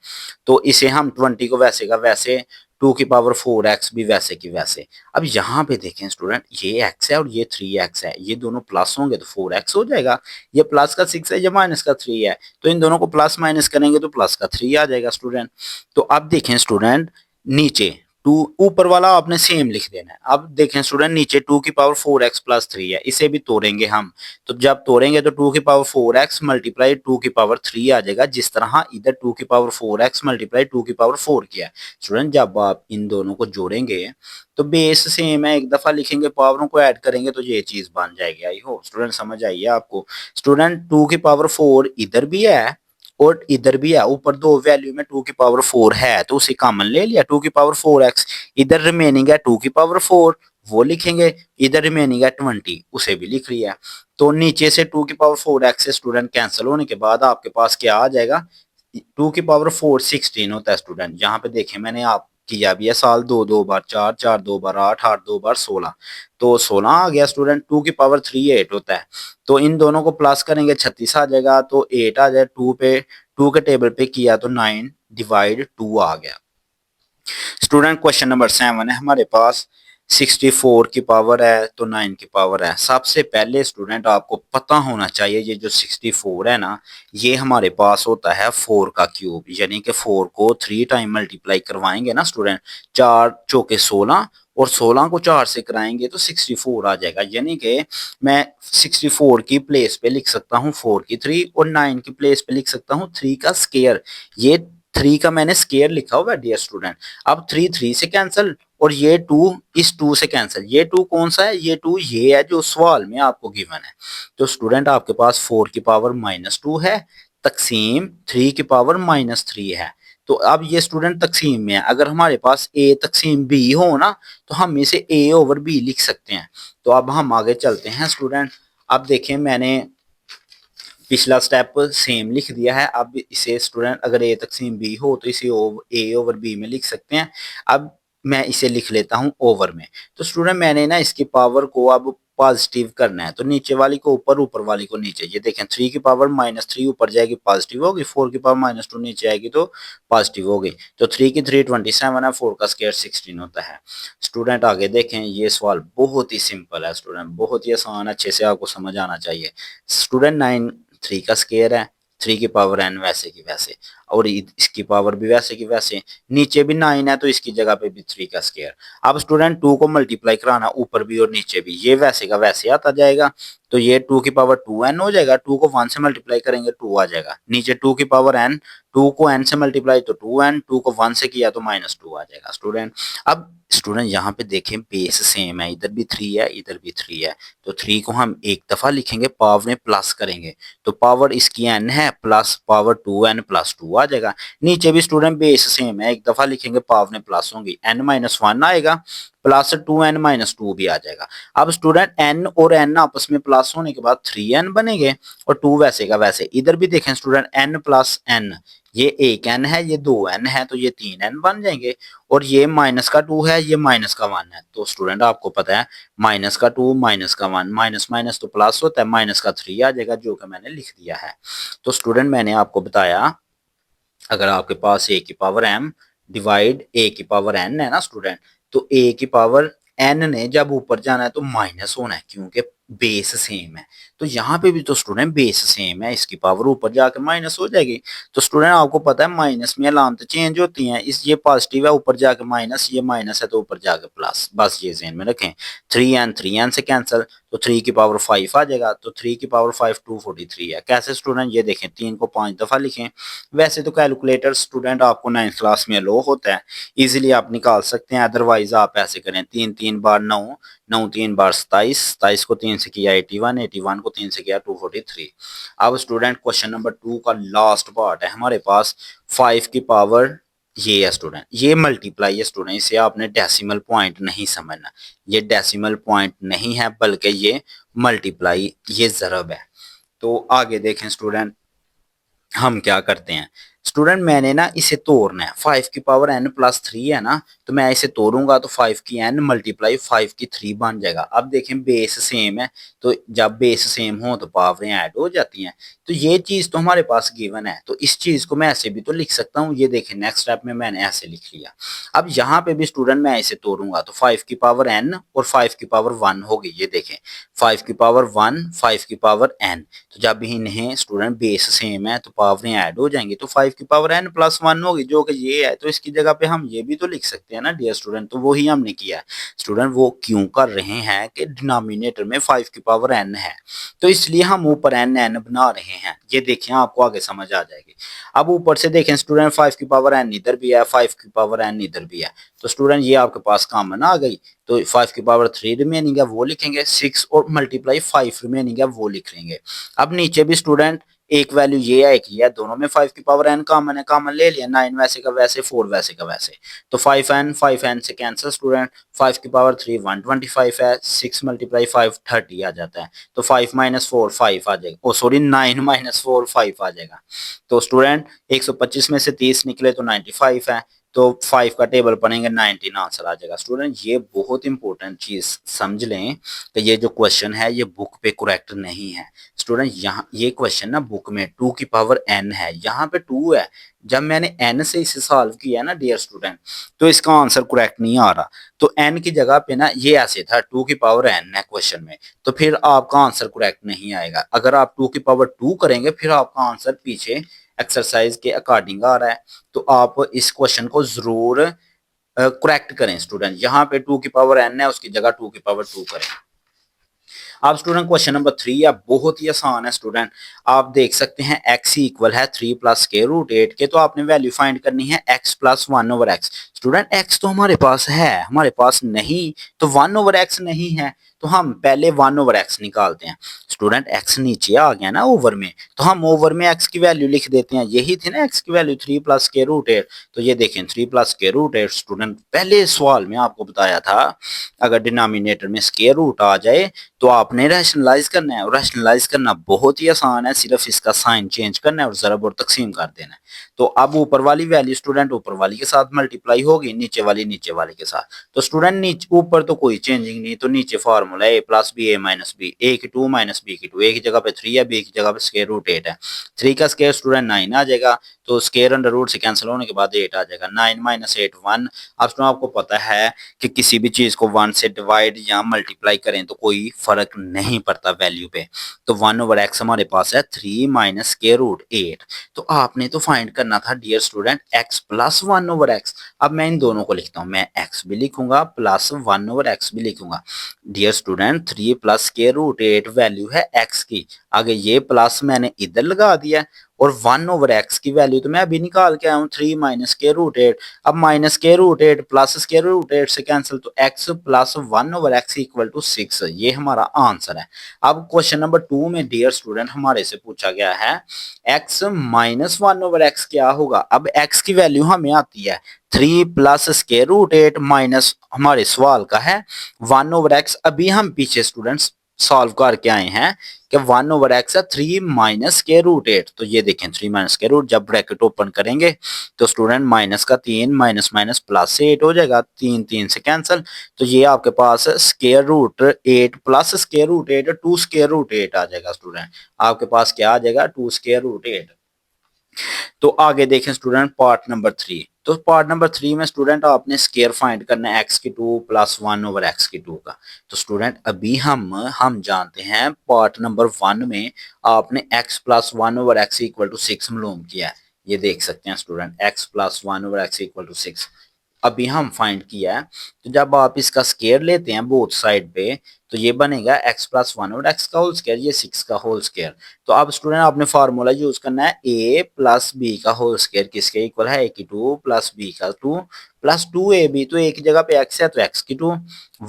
तो इसे हम 20 को वैसे का वैसे, 2 की पावर 4x भी वैसे की वैसे। अब यहाँ पे देखें स्टूडेंट, ये x है और ये 3x है, ये दोनों प्लस होंगे तो 4x हो जाएगा। ये प्लस का 6 है, ये माइनस का 3 है, तो इन दोनों को प्लस माइनस करेंगे तो प्लस का 3 आ जाएगा स्टूडेंट। तो अब देखें स्टूडेंट, नीचे 2, ऊपर वाला आपने सेम लिख देना है। अब देखें स्टूडेंट, नीचे 2 की पावर 4x प्लस 3 है, इसे भी तोड़ेंगे हम। तो जब तोड़ेंगे तो 2 की पावर 4x मल्टीप्लाई 2 की पावर 3 आ जाएगा, जिस तरह इधर 2 की पावर 4x मल्टीप्लाई 2 की पावर 4 किया है। स्टूडेंट जब आप इन दोनों को जोड़ेंगे तो बेस सेम है, एक दफा लिखेंगे, पावरों को ऐड करेंगे तो ये चीज बन जाएगी। आई हो स्टूडेंट समझ आई है आपको। स्टूडेंट 2 की पावर 4 इधर भी है और इधर भी है, ऊपर दो वैल्यू में 2 की पावर 4 है तो उसे कॉमन ले लिया, 2 की पावर 4x। इधर रिमेनिंग है 2 की पावर 4, वो लिखेंगे। इधर रिमेनिंग है 20, उसे भी लिख लिया। तो नीचे से 2 की पावर 4x से स्टूडेंट कैंसिल होने के बाद आपके पास क्या आ जाएगा, 2 की पावर 4 16 होता है स्टूडेंट। यहाँ पे देखें मैंने आप किया भी है, साल 2 2 बार 4, 4 2 बार 8, 8 2 बार 16, तो 16 आ गया स्टूडेंट। 2 की पावर 3 8 होता है, तो इन दोनों को प्लस करेंगे 36 आ जाएगा, तो 8 आ जाए 2 पे, 2 के टेबल पे किया तो 9 डिवाइड 2 आ गया। स्टूडेंट क्वेश्चन नंबर 7 है हमारे पास, 64 की पावर है तो 9 की पावर है। सबसे पहले स्टूडेंट आपको पता होना चाहिए ये जो 64 है ना, ये हमारे पास होता है 4 का क्यूब, यानी कि 4 को 3 टाइम मल्टीप्लाई करवाएंगे ना स्टूडेंट, 4 चौके 16 और 16 को 4 से कराएंगे तो 64 आ जाएगा। यानी कि मैं 64 की प्लेस पे लिख सकता हूँ 4 की 3 और 9 की प्लेस पे लिख सकता हूँ 3 का स्केयर। ये 3 का मैंने स्केयर लिखा हुआ है डियर स्टूडेंट। अब 3 3 से कैंसिल और ये 2 इस 2 से कैंसिल। ये 2 कौन सा है, ये 2 ये है जो सवाल में आपको गिवन है। तो स्टूडेंट आपके पास 4 की पावर -2 है तकसीम 3 की पावर -3 है। तो अब ये स्टूडेंट तकसीम में है, अगर हमारे पास a तकसीम b हो ना तो हम इसे a ओवर b लिख सकते हैं। तो अब हम आगे चलते हैं स्टूडेंट। अब देखें मैंने पिछला स्टेप सेम लिख दिया है, अब इसे स्टूडेंट अगर a तकसीम b हो तो इसे a ओवर b में लिख सकते हैं। अब मैं इसे लिख लेता हूं ओवर में। तो स्टूडेंट मैंने ना इसकी पावर को अब पॉजिटिव करना है, तो नीचे वाली को ऊपर, ऊपर वाली को नीचे। ये देखें 3 की पावर -3 ऊपर जाएगी पॉजिटिव होगी, 4 की पावर -2 नीचे आएगी तो पॉजिटिव होगी। तो 3 की 3 27 है, 4 का स्क्वायर 16 होता है। स्टूडेंट आगे देखें, ये सवाल बहुत ही सिंपल है स्टूडेंट, बहुत ही आसान, अच्छे से आपको समझ आना चाहिए। स्टूडेंट 9 3 का स्केयर है, 3 की पावर n वैसे की वैसे, और इसकी पावर भी वैसे की वैसे। नीचे भी 9 है तो इसकी जगह पे भी 3 का स्केयर। अब स्टूडेंट 2 को मल्टीप्लाई कराना ऊपर भी और नीचे भी, ये वैसे का वैसे आता जाएगा। तो ये 2 की पावर 2n हो जाएगा, 2 को 1 से मल्टीप्लाई करेंगे 2 आ जाएगा। नीचे 2 की पावर n, 2 को n से मल्टीप्लाई तो 2n, 2 को 1 से किया तो -2 आ जाएगा स्टूडेंट। अब स्टूडेंट यहाँ पे देखें बेस सेम है, इधर भी 3 है इधर भी 3 है, तो 3 को हम एक दफा लिखेंगे, पावर में प्लस करेंगे तो पावर इसकी n है प्लस पावर 2n प्लस 2 आ जाएगा। नीचे भी स्टूडेंट बेस सेम है, एक दफा लिखेंगे पावर में प्लस होंगी, n -1 आएगा प्लस 2n -2 भी आ जाएगा। अब स्टूडेंट n और n आपस में प्लस होने के बाद 3n बनेंगे और 2 वैसे का वैसे। इधर भी देखें स्टूडेंट n प्लस n, ये एक n है ये 2n है तो ये 3n बन जाएंगे, और ये माइनस का 2 है ये माइनस का 1 है। तो स्टूडेंट आपको पता है माइनस का 2 माइनस का 1, माइनस माइनस तो प्लस होता है, माइनस का 3 आ जाएगा जो कि मैंने लिख दिया है। तो स्टूडेंट मैंने आपको बताया अगर आपके पास a की पावर m डिवाइड a की पावर n है ना स्टूडेंट, तो a की पावर n ने जब ऊपर जाना है तो माइनस होना है क्योंकि बेस सेम है। तो यहाँ पे भी तो स्टूडेंट बेस सेम है, इसकी पावर ऊपर जाकर माइनस हो जाएगी। तो स्टूडेंट आपको पता है माइनस में अलामत चेंज होती हैं, इस ये पॉजिटिव है ऊपर जाकर माइनस, ये माइनस है तो ऊपर जाकर प्लस, बस ये ज़हन में रखें। 3n से कैंसिल तो 3 की पावर 5 आ जाएगा, तो 3 की पावर 5 243 है। कैसे स्टूडेंट, ये देखें 3 को 5 दफा लिखें। वैसे तो कैलकुलेटर स्टूडेंट आपको 9th क्लास में लो होता है, इजीली आप निकाल सकते हैं, अदरवाइज आप ऐसे करें 3 3 बार 9, 9 3 बार 27, 27 को 3 से किया 81, 81 को 3 से किया 243। अब स्टूडेंट क्वेश्चन नंबर 2 का लास्ट पार्ट है हमारे पास, 5 की पावर ये है स्टूडेंट, ये मल्टीप्लाई है स्टूडेंट, इसे आपने डेसिमल पॉइंट नहीं समझना, ये डेसिमल पॉइंट नहीं है बल्कि ये मल्टीप्लाई, ये ज़रब है। तो आगे देखें स्टूडेंट हम क्या करते हैं। स्टूडेंट मैंने ना इसे तोड़ना है, 5 की पावर n प्लस 3 है ना, तो मैं इसे तोड़ूंगा तो 5 की n मल्टीप्लाई 5 की 3 बन जाएगा। अब देखें बेस सेम है, तो जब बेस सेम हो तो पावरें ऐड हो जाती हैं। तो ये चीज तो हमारे पास गिवन है, तो इस चीज को मैं ऐसे भी तो लिख सकता हूँ। ये देखें नेक्स्ट स्टेप में मैंने ऐसे लिख लिया। अब यहाँ पे भी स्टूडेंट मैं इसे तोड़ूंगा तो 5 की पावर n और 5 की पावर 1 होगी। ये देखें 5 की पावर 1, 5 की पावर n, तो जब इन्हें स्टूडेंट बेस सेम है तो पावरें ऐड हो जाएंगी, तो 5 की पावर n प्लस 1 होगी जो कि ये है। तो इसकी जगह पे हम ये भी तो लिख सकते हैं ना डियर स्टूडेंट, तो वही हमने किया है। स्टूडेंट वो क्यों कर रहे हैं कि डिनोमिनेटर में 5 की पावर n है, तो इसलिए हम ऊपर n n बना रहे हैं। ये देखें आपको आगे समझ आ जाएगी। अब ऊपर से देखें स्टूडेंट 5 की पावर n इधर भी है, 5 की पावर n इधर भी है, तो स्टूडेंट ये आपके पास कॉमन आ गई। तो 5 की पावर 3 रिमेनिंग है वो लिखेंगे, 6 और मल्टीप्लाई 5 रिमेनिंग है वो लिख लेंगे। अब नीचे भी स्टूडेंट एक वैल्यू ये है एक ये है, दोनों में 5 की पावर n कॉमन है, कॉमन ले लिया, 9 वैसे का वैसे, 4 वैसे का वैसे, तो 5n से कैंसिल स्टूडेंट, 5 की पावर 3 125 है, 6 मल्टीप्लाई 5 30 आ जाता है, तो 5 माइनस 4 5 आ जाएगा, ओ सॉरी 9 माइनस 4 5 आ जाएगा। तो स्टूडेंट 125 में से 30 निकले तो 95 है, तो 5 का टेबल पढ़ेंगे 19 आंसर आ जाएगा। स्टूडेंट ये बहुत इंपॉर्टेंट चीज समझ लें कि ये जो क्वेश्चन है ये बुक पे करेक्ट नहीं है। स्टूडेंट यहाँ ये क्वेश्चन ना बुक में 2 की पावर n है, यहाँ पे 2 है। जब मैंने n से इसे सॉल्व किया ना डियर स्टूडेंट, तो इसका आंसर करेक्ट नहीं आ रहा। तो n की जगह पे ना ये ऐसे था 2 की पावर n है क्वेश्चन में, तो फिर आपका आंसर करेक्ट नहीं आएगा। अगर आप 2 की पावर 2 करेंगे फिर आपका आंसर पीछे एक्सरसाइज के अकॉर्डिंग आ रहा है। तो आप इस क्वेश्चन को जरूर करेक्ट करें स्टूडेंट। यहाँ पे 2 की पावर n है, उसकी जगह 2 की पावर 2 करें। अब स्टूडेंट क्वेश्चन नंबर 3 है, बहुत ही आसान है स्टूडेंट। आप देख सकते हैं x इक्वल है 3 प्लस स्क्वायर रूट 8 के, तो आपने वैल्यू फाइंड करनी है x plus 1 over x. Student x तो हमारे पास है, हमारे पास नहीं, तो 1 ओवर एक्स नहीं है, तो हम पहले 1 ओवर एक्स निकालते हैं। स्टूडेंट x नीचे आ गया ना ओवर में, तो हम ओवर में x की वैल्यू लिख देते हैं। यही थी ना x की वैल्यू 3 प्लस स्क्वायर रूट 8, तो ये देखें 3 प्लस स्क्वायर रूट 8। स्टूडेंट पहले सवाल में आपको बताया था अगर डिनोमिनेटर में स्क्वायर रूट आ जाए तो आपने रैशनलाइज करना है, और रैशनलाइज करना बहुत ही आसान है, सिर्फ इसका साइन चेंज करना है और ज़रब और तकसीम कर देना है। तो अब ऊपर वाली वैल्यू स्टूडेंट ऊपर वाली के साथ मल्टीप्लाई होगी, नीचे वाली नीचे वाले के साथ। तो स्टूडेंट नीचे ऊपर तो कोई चेंजिंग नहीं, तो नीचे फार्मूला ए प्लस बी ए माइनस बी, ए की 2 माइनस बी की 2, ए की जगह पे 3 है, बी की जगह पे स्क्वायर रूट 8 है। 3 का स्क्वायर स्टूडेंट 9 आ जाएगा, तो स्क्वायर अंडर रूट से कैंसिल होने के बाद 8 आ जाएगा। 9 माइनस 8 1। अब स्टूडेंट आपको पता है कि किसी भी चीज को 1 से डिवाइड या मल्टीप्लाई करें तो कोई फर्क नहीं पड़ता वैल्यू पे। तो 1 ओवर एक्स हमारे पास है 3 माइनस स्क्वायर रूट 8। तो आपने तो फाइंड करना था dear student x plus 1 over X. अब मैं इन दोनों को लिखता हूं, मैं x भी लिखूंगा प्लस 1 ओवर एक्स भी लिखूंगा। Dear student 3 plus square root 8 value है x की, आगे ये प्लस मैंने इधर लगा दिया, और 1 ओवर एक्स की वैल्यू तो मैं अभी निकाल के आया हूँ 3 माइनस स्क्वायर रूट 8। अब minus square root 8 plus square root 8 से कैंसिल, तो x plus 1 over x equal to 6, ये हमारा आंसर है। अब क्वेश्चन नंबर 2 में डियर स्टूडेंट हमारे से पूछा गया है x माइनस 1 ओवर एक्स क्या होगा। अब x की वैल्यू हमें आती है 3 प्लस स्क्वायर रूट 8 माइनस हमारे सवाल का है 1 ओवर एक्स। अभी हम पीछे स्टूडेंट्स सॉल्व करके आए हैं कि 1 ओवर एक्स है 3 माइनस स्क्वायर रूट 8। तो ये देखें 3 माइनस स्क्वायर रूट, जब ब्रैकेट ओपन करेंगे तो स्टूडेंट माइनस का 3 माइनस माइनस प्लस से 8 हो जाएगा, 3 3 से कैंसिल, तो ये आपके पास square root 8 plus square root 8 2 square root 8 आ जाएगा। स्टूडेंट आपके पास क्या आ जाएगा 2 स्क्वायर रूट 8। तो आगे देखें स्टूडेंट पार्ट नंबर 3। तो पार्ट नंबर 3 में स्टूडेंट आपने स्केयर फाइंड करना है x की 2 प्लस 1 ओवर एक्स की 2 का। तो स्टूडेंट अभी हम जानते हैं पार्ट नंबर 1 में आपने x plus 1 over x equal to 6 मालूम किया है। ये देख सकते हैं student x plus 1 over x equal to 6 अभी हम फाइंड किया है। तो जब आप इसका स्केयर लेते हैं बोथ साइड पे, तो ये बनेगा x प्लस 1 और x का होल स्केयर, ये 6 का होल स्केयर। तो अब स्टूडेंट आपने फार्मूला यूज करना है a प्लस बी का होल स्केयर किसके इक्वल है, a की 2 प्लस b का 2 प्लस 2ab, तो a की जगह पे x है तो x की 2,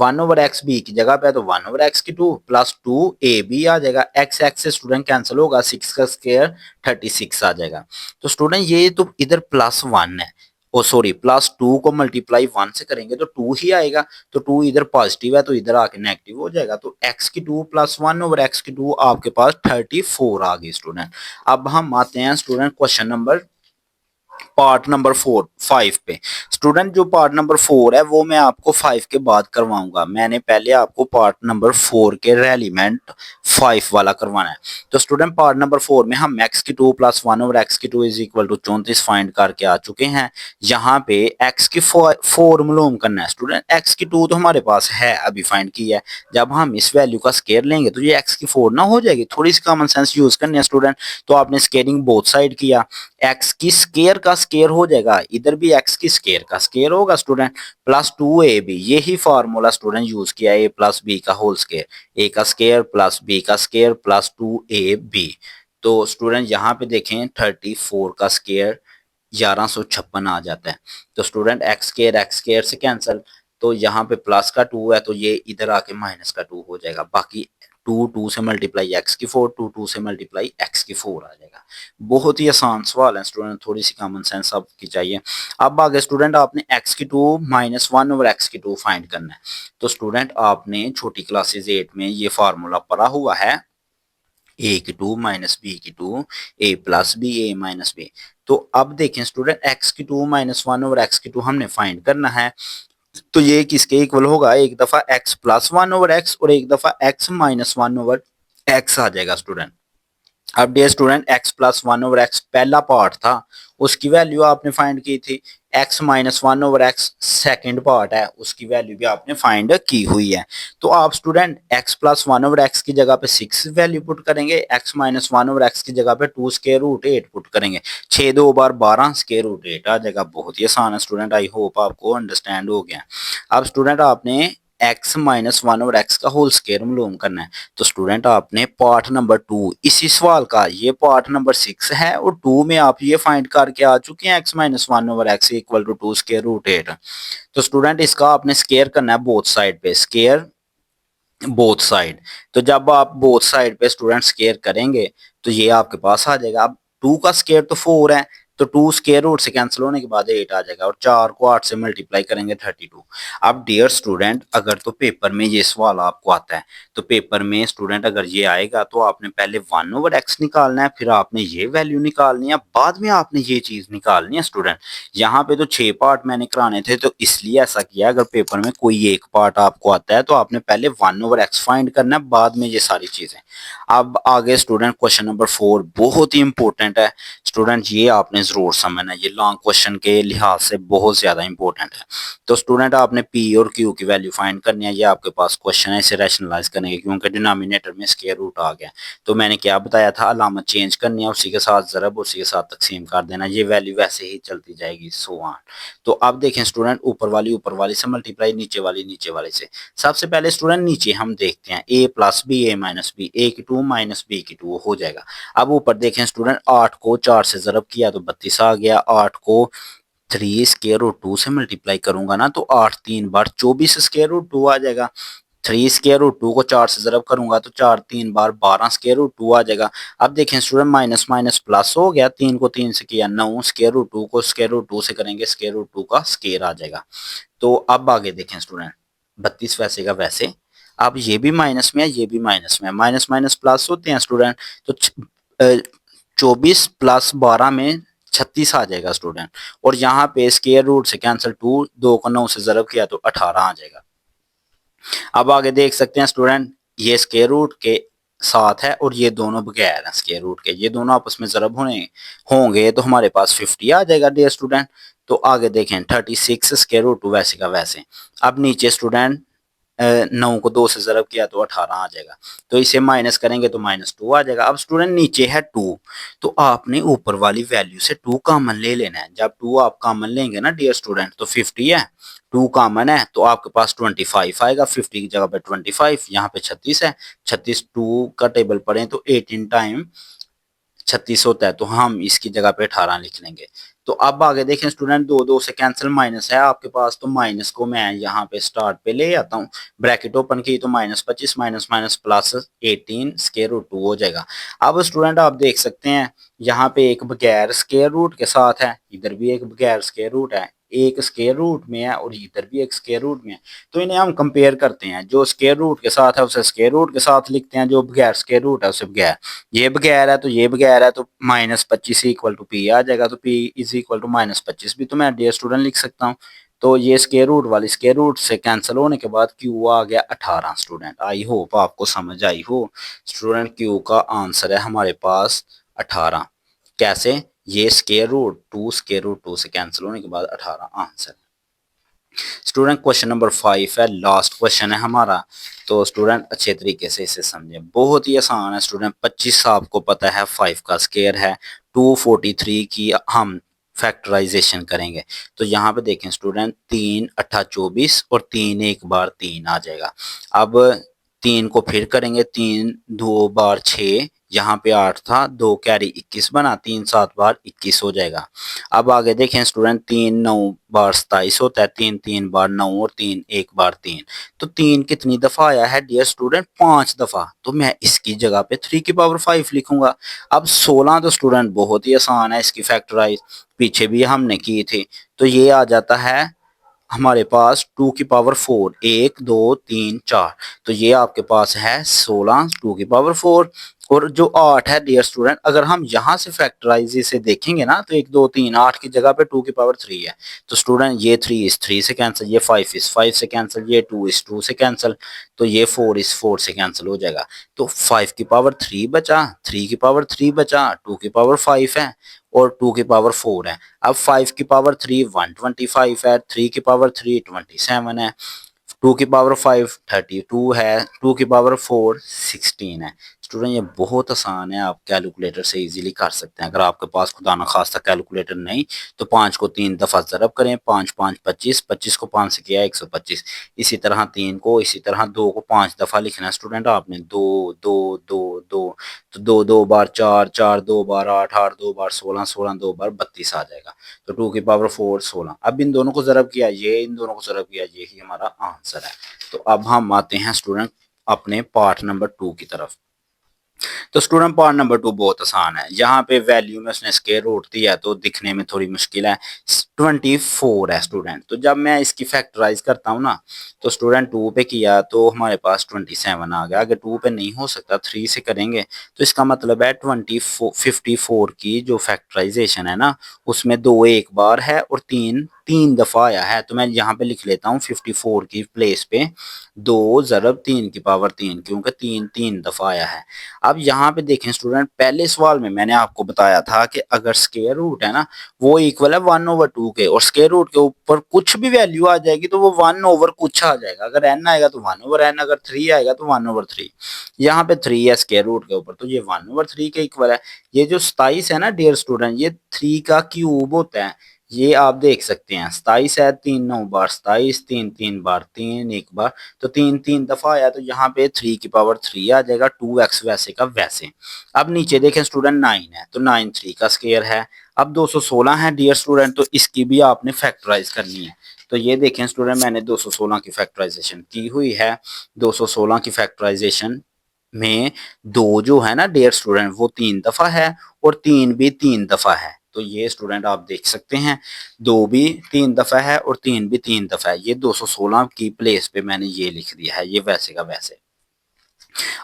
1 ओवर x b की जगह पे है तो 1 ओवर x की 2 प्लस 2ab आ जाएगा। x से स्टूडेंट कैंसिल होगा, 6 का स्केयर 36 आ जाएगा। तो स्टूडेंट ये तो इधर प्लस 1 है, ओ सॉरी प्लस 2 को मल्टीप्लाई 1 से करेंगे तो 2 ही आएगा, तो 2 इधर पॉजिटिव है तो इधर आके नेगेटिव हो जाएगा। तो x की 2 प्लस 1 ओवर x की 2 आपके पास 34 आ गई स्टूडेंट। अब हम आते हैं student question number part number 5 पे। स्टूडेंट जो पार्ट नंबर 4 है वो मैं आपको 5 के बाद करवाऊंगा। मैंने पहले आपको पार्ट नंबर 4 के एलिमेंट 5 वाला करवाना है। तो स्टूडेंट पार्ट नंबर 4 में हम x की 2 प्लस 1 ओवर x की 2 इज इक्वल टू 34 फाइंड करके आ चुके हैं। यहाँ पे x की 4 मालूम करना है। स्टूडेंट x की 2 तो हमारे पास है, अभी फाइंड की है। जब हम इस वैल्यू का स्केयर लेंगे तो ये x की 4 ना हो जाएगी। थोड़ी सी कॉमन सेंस यूज करनी है स्टूडेंट। तो आपने स्केयरिंग बोथ साइड किया, एक्स की स्केयर का स्केयर हो जाएगा, इधर भी एक्स की स्केयर का स्केयर होगा स्टूडेंट, प्लस 2ab। यही फार्मूला स्टूडेंट यूज किया, ए प्लस बी का होल स्केयर, ए का स्केयर प्लस बी का स्केयर प्लस 2ab। तो स्टूडेंट यहाँ पे देखें 34 का स्केयर 1156 आ जाता है। तो स्टूडेंट एक्स स्केयर से कैंसिल, तो यहाँ पे प्लस का 2 है तो ये इधर आके माइनस का 2 हो जाएगा। बाकी 2 से मल्टीप्लाई एक्स की 4, 2 से मल्टीप्लाई एक्स की 4 आ जाएगा। बहुत ही आसान सवाल है स्टूडेंट, थोड़ी सी कॉमन सेंस आपकी चाहिए। अब आगे स्टूडेंट आपने एक्स की 2 माइनस 1 ओवर एक्स की 2 फाइंड करना है। तो स्टूडेंट आपने छोटी क्लासेज 8 में ये फार्मूला पढ़ा हुआ है, ए की 2 माइनस बी की 2, ए प्लस बी ए माइनस बी। तो अब देखें स्टूडेंट एक्स की 2 माइनस 1 ओवर एक्स की 2 हमने फाइंड करना है। तो ये किसके इक्वल होगा, एक दफा एक्स प्लस 1 ओवर एक्स और एक दफा एक्स माइनस 1 ओवर एक्स आ जाएगा स्टूडेंट। अब dear student x plus 1 over x पहला पार्ट था, उसकी वैल्यू आपने फाइंड की थी। X minus 1 over x second part है, उसकी वैल्यू भी आपने फाइंड की हुई है। तो आप student x plus 1 over x की जगह पे 6 वैल्यू पुट करेंगे, एक्स माइनस 1 ओवर एक्स की जगह पे 2 स्क्वायर रूट 8 पुट करेंगे। 6 2 बार 12 स्क्वायर रूट 8 आ जाएगा। बहुत ही आसान है स्टूडेंट, आई होप आपको अंडरस्टैंड हो गया। अब स्टूडेंट आपने एक्स माइनस 1 ओवर एक्स का होल स्क्वायर मालूम करना है। तो स्टूडेंट आपने पार्ट नंबर 2 इसी सवाल का, ये पार्ट नंबर 6 है और 2 में आप ये फाइंड करके आ चुके हैं x minus 1 over x equal to 2 square root 8। तो स्टूडेंट इसका आपने स्क्वायर करना है बोथ साइड पे, स्क्वायर बोथ साइड। तो जब आप बोथ साइड पे स्टूडेंट स्क्वायर करेंगे तो ये आपके पास आ जाएगा। अब 2 का स्क्वायर तो 4 है, तो 2 स्क्वायर रूट से कैंसिल होने के बाद 8 आ जाएगा और 4 को 8 से मल्टीप्लाई करेंगे 32। अब डियर स्टूडेंट अगर तो पेपर में ये सवाल आपको आता है, तो पेपर में स्टूडेंट अगर ये आएगा तो आपने पहले 1 ओवर एक्स निकालना है, फिर आपने ये वैल्यू निकालनी है, बाद में आपने ये चीज निकालनी है स्टूडेंट। यहाँ पे तो 6 पार्ट मैंने कराने थे तो इसलिए ऐसा किया। अगर पेपर में कोई एक पार्ट आपको आता है तो आपने पहले 1 ओवर एक्स फाइंड करना है, बाद में ये सारी चीजें। अब आगे स्टूडेंट क्वेश्चन नंबर 4 बहुत ही इंपॉर्टेंट है स्टूडेंट, ये आपने जरूर समझना है, ये लॉन्ग क्वेश्चन के लिहाज से बहुत ज्यादा इंपॉर्टेंट है। तो स्टूडेंट आपने पी और क्यू की वैल्यू फाइंड करनी है। ये आपके पास क्वेश्चन है, इसे रैशनलाइज करेंगे क्योंकि डिनोमिनेटर में स्क्वायर रूट आ गया। तो मैंने क्या बताया था, अलामत चेंज करनी है, उसी के साथ जरब, उसी के साथ तकसीम कर देना, ये वैल्यू वैसे ही चलती जाएगी सो ऑन। तो अब देखें स्टूडेंट ऊपर वाली से मल्टीप्लाई, नीचे वाली से। सबसे पहले स्टूडेंट नीचे हम देखते हैं ए प्लस बी ए माइनस बी, ए की 2 माइनस बी की 2 हो जाएगा। अब ऊपर देखें स्टूडेंट 8 को 4 से जरब किया तो 32 आ गया। 8 को 3 स्क्वायर रूट 2 से मल्टीप्लाई करूंगा ना तो 8 3 बार 24 स्क्वायर रूट 2 आ जाएगा। 3 स्क्वायर रूट 2 को 4 से जरब करूंगा तो 4 3 बार 12 स्क्वायर रूट 2 आ जाएगा। अब देखें स्टूडेंट माइनस माइनस प्लस हो गया, 3 को 3 से किया 9, स्क्वायर रूट 2 को स्क्वायर रूट 2 से करेंगे, स्क्वायर रूट 2 का स्क्वायर आ जाएगा। तो अब आगे देखें स्टूडेंट 32 वैसे का वैसे। अब ये भी माइनस में है, ये भी माइनस में है, माइनस माइनस प्लस होते हैं स्टूडेंट। तो 24 प्लस 12 में 36 आ जाएगा स्टूडेंट। और यहाँ पे स्क्वायर रूट से कैंसिल, 2 को 9 से जरब किया तो 18 आ जाएगा। अब आगे देख सकते हैं स्टूडेंट ये स्क्वायर रूट के साथ है और ये दोनों बगैर है स्क्वायर रूट के, ये दोनों आपस में जरब होंगे तो हमारे पास 50 आ जाएगा डियर स्टूडेंट। तो आगे देखें 36 स्क्वायर रूट वैसे का वैसे। अब नीचे स्टूडेंट 9 को 2 से जरब किया तो 18 आ जाएगा। तो इसे माइनस करेंगे तो -2 आ जाएगा। अब स्टूडेंट नीचे है 2, तो आपने ऊपर वाली वैल्यू से 2 कॉमन ले लेना है। जब 2 आप कॉमन लेंगे ना डियर स्टूडेंट तो 50 है, 2 कॉमन है तो आपके पास 25 आएगा। 50 की जगह पे 25, यहाँ पे 36 है, 36 2 का टेबल पढ़े तो 18 टाइम 36 होता है, तो हम इसकी जगह पे 18 लिख लेंगे। तो अब आगे देखें स्टूडेंट 2 2 से कैंसिल, माइनस है आपके पास तो माइनस को मैं यहाँ पे स्टार्ट पे ले आता हूँ, ब्रैकेट ओपन की तो -25 minus minus plus 18 square root 2 हो जाएगा। अब स्टूडेंट आप देख सकते हैं यहाँ पे एक बगैर स्क्वायर रूट के साथ है, इधर भी एक बगैर स्क्वायर रूट है, एक स्क्वायर रूट में है और इधर भी एक स्क्वायर रूट में है, तो इन्हें हम कंपेयर करते हैं। जो स्क्वायर रूट के साथ है उसे स्क्वायर रूट के साथ लिखते हैं, जो बगैर स्क्वायर रूट है उसे बगैर। ये बगैर है तो ये बगैर है, तो -25 इक्वल टू पी आ जाएगा, तो पी इज इक्वल टू -25 भी तो मैं डियर स्टूडेंट लिख सकता हूँ। तो ये स्क्वायर रूट वाली स्क्वायर रूट से कैंसिल होने के बाद क्यू आ गया 18 स्टूडेंट। आई होप आपको समझ आई हो स्टूडेंट। क्यू का आंसर है हमारे पास 18। कैसे? ये स्क्वायर रूट 2 स्क्वायर रूट 2 से कैंसिल होने के बाद 18 आंसर। स्टूडेंट क्वेश्चन नंबर 5 है, लास्ट क्वेश्चन है हमारा। तो स्टूडेंट अच्छे तरीके से इसे समझे, बहुत ही आसान है स्टूडेंट। 25 आपको पता है 5 का स्क्वायर है। 243 की हम फैक्टराइजेशन करेंगे, तो यहाँ पे देखें स्टूडेंट 3 8 24 और 3 एक बार 3 आ जाएगा। अब 3 को फिर करेंगे, 3 2 बार 6, यहाँ पे 8 था, 2 कैरी 21 बना, 3 7 बार 21 हो जाएगा। अब आगे देखें स्टूडेंट 3 9 बार 27 होता है, 3 3 बार 9 और 3 एक बार 3। तो 3 कितनी दफा आया है डियर स्टूडेंट? 5 दफा। तो मैं इसकी जगह पे 3 की पावर 5 लिखूंगा। अब 16 तो स्टूडेंट बहुत ही आसान है, इसकी फैक्टराइज पीछे भी हमने की थी। तो ये आ जाता है हमारे पास 2 की पावर 4, 1 2 3 4। तो ये आपके पास है 16 2 की पावर 4। और जो 8 है डियर स्टूडेंट, अगर हम यहाँ से फैक्टराइज से देखेंगे ना, तो 1 2 3 8 की जगह पे 2 की पावर 3 है। तो स्टूडेंट ये 3 इस 3 से कैंसिल, ये 5 इस 5 से कैंसिल, ये 2 इस 2 से कैंसिल, तो ये 4 इस 4 से कैंसिल हो जाएगा। तो 5 की पावर 3 बचा, 3 की पावर 3 बचा, 2 की पावर 5 है और 2 की पावर 4 है। अब 5 की पावर 3 125 है, 3 की पावर 3 27 है, 2 की पावर 5 32 है, 2 की पावर 4 16 है। स्टूडेंट ये बहुत आसान है, आप कैलकुलेटर से इजीली कर सकते हैं। अगर आपके पास खुदा ना खास्ता कैलकुलेटर नहीं, तो 5 को 3 दफा ज़रब करें, 5 5 25, 25 को 5 से किया 125। इसी तरह 3 को, इसी तरह 2 को 5 दफा लिखना है स्टूडेंट आपने, 2 2 2 2। तो 2 2 बार 4 4 2 बार 8 8 2 बार 16 16 2 बार 32 आ जाएगा। तो 2 की पावर 4 16। अब इन दोनों को ज़रब किया, ये इन दोनों को ज़रब किया, ये ही हमारा आंसर है। तो अब हम आते हैं स्टूडेंट अपने पार्ट नंबर 2 की तरफ। तो स्टूडेंट पार्ट नंबर 2 बहुत आसान है। यहाँ पे वैल्यू में उसने स्क्वायर रूट दिया है, तो दिखने में थोड़ी मुश्किल है। 24 है स्टूडेंट। तो जब मैं इसकी फैक्टराइज करता हूँ ना, तो स्टूडेंट 2 पे किया तो हमारे पास 27 आ गया। अगर 2 पे नहीं हो सकता 3 से करेंगे, तो इसका मतलब है 54 की जो फैक्टराइजेशन है ना, उसमें 2 एक बार है और 3 3 दफा आया है। तो मैं यहाँ पे लिख लेता हूँ 54 की प्लेस पे 2 ज़रब 3 की पावर 3, क्योंकि 3 3 दफा आया है। अब यहाँ पे देखें स्टूडेंट, पहले सवाल में मैंने आपको बताया था कि अगर स्क्वायर रूट है ना, वो इक्वल है 1/2 के, और स्क्वायर रूट के ऊपर कुछ भी वैल्यू आ जाएगी तो वो 1 ओवर कुछ आ जाएगा। अगर n आएगा तो 1/n, अगर 3 आएगा तो 1/3। यहाँ पे 3 है स्क्वायर रूट के ऊपर, तो ये 1/3 के इक्वल है। ये जो 27 है ना डियर स्टूडेंट, ये 3 का क्यूब होता है। ये आप देख सकते हैं 27 है, 3 9 बार 27, 3 3 बार 3 एक बार, तो 3 3 दफा आया, तो यहाँ पे 3 की पावर 3 आ जाएगा, 2x वैसे का वैसे। अब नीचे देखें स्टूडेंट 9 है, तो 9 3 का स्क्वायर है। अब 216 है डियर स्टूडेंट, तो इसकी भी आपने फैक्टराइज करनी है। तो ये देखें स्टूडेंट, मैंने 216 की फैक्टराइजेशन की हुई है। 216 की फैक्टराइजेशन में 2 जो है ना डियर स्टूडेंट, वो 3 दफा है और 3 भी 3 दफा है। तो ये स्टूडेंट आप देख सकते हैं, 2 भी 3 दफा है और 3 भी 3 दफा है। ये 216 की प्लेस पे मैंने ये लिख दिया है, ये वैसे का वैसे।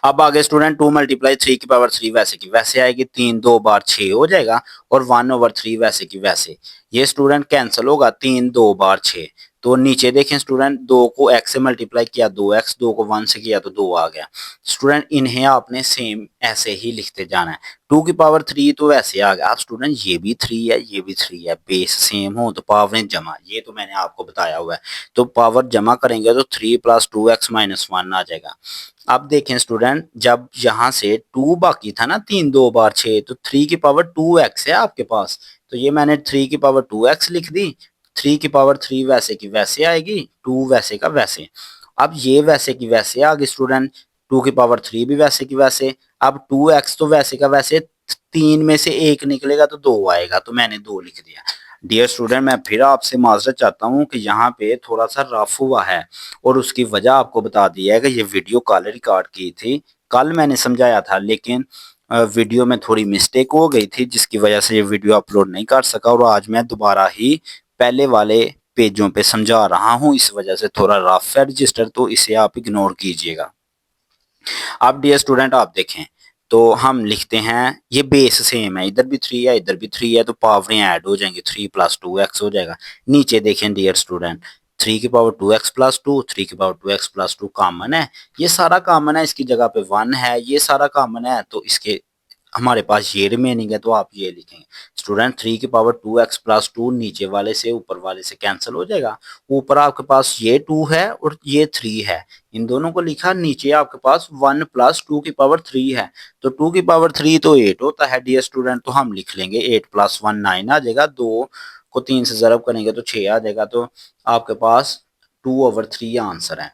अब आगे स्टूडेंट 2 मल्टीप्लाई 3 की पावर 3 वैसे की वैसे आएगी, 3 2 बार 6 हो जाएगा और 1/3 वैसे की वैसे। ये स्टूडेंट कैंसिल होगा, 3 2 बार 6। तो नीचे देखें स्टूडेंट, 2 को x से मल्टीप्लाई किया 2x, 2 को 1 से किया तो 2 आ गया। स्टूडेंट इन्हें आपने सेम ऐसे ही लिखते जाना है। 2 की पावर 3 तो वैसे आ गया। अब स्टूडेंट ये भी 3 है, ये भी 3 है, बेस सेम हो तो पावर जमा, ये तो मैंने आपको बताया हुआ है। तो पावर जमा करेंगे तो 3 + 2x - 1 आ जाएगा। अब देखें स्टूडेंट, जब यहाँ से 2 बाकी था ना, 3 2 बार 6, तो 3 की पावर 2x है आपके पास, तो ये मैंने 3 की पावर 2x लिख दी। 3 की पावर 3 वैसे की वैसे आएगी, 2 वैसे का वैसे। अब ये वैसे की वैसे आ गई स्टूडेंट, 2 की पावर 3 भी वैसे की वैसे। अब 2x तो वैसे का वैसे, 3 में से 1 निकलेगा तो 2 आएगा, तो मैंने 2 लिख दिया। डियर स्टूडेंट, मैं फिर आपसे माजरत चाहता हूँ कि यहाँ पे थोड़ा सा रफ हुआ है, और उसकी वजह आपको बता दी है कि ये वीडियो कल रिकॉर्ड की थी, कल मैंने समझाया था, लेकिन वीडियो में थोड़ी मिस्टेक हो गई थी, जिसकी वजह से ये वीडियो अपलोड नहीं कर सका, और आज मैं दोबारा ही पहले वाले पेजों पे समझा रहा हूँ, इस वजह से थोड़ा रफ है रजिस्टर, तो इसे आप इग्नोर कीजिएगा। अब डियर स्टूडेंट आप देखें तो हम लिखते हैं ये बेस सेम है, इधर भी 3 है इधर भी 3 है, तो पावरें ऐड हो जाएंगी, 3 + 2x हो जाएगा। नीचे देखें डियर स्टूडेंट 3 की पावर 2x + 2, 3 की पावर 2x + 2 कॉमन है, ये सारा कॉमन है, इसकी जगह पे 1 है, ये सारा कॉमन है, तो इसके हमारे पास ये रिमेनिंग है, तो आप ये लिखेंगे स्टूडेंट 3 की पावर 2x + 2 नीचे वाले से ऊपर वाले से कैंसिल हो जाएगा। ऊपर आपके पास ये 2 है और ये 3 है, इन दोनों को लिखा, नीचे आपके पास 1 + 2 की पावर 3 है, तो 2 की पावर 3 तो 8 होता है डियर स्टूडेंट, तो हम लिख लेंगे 8 + 1 9 आ जाएगा, 2 को 3 से ज़रब करेंगे तो 6 आ जाएगा, तो आपके पास 2/3 आंसर है।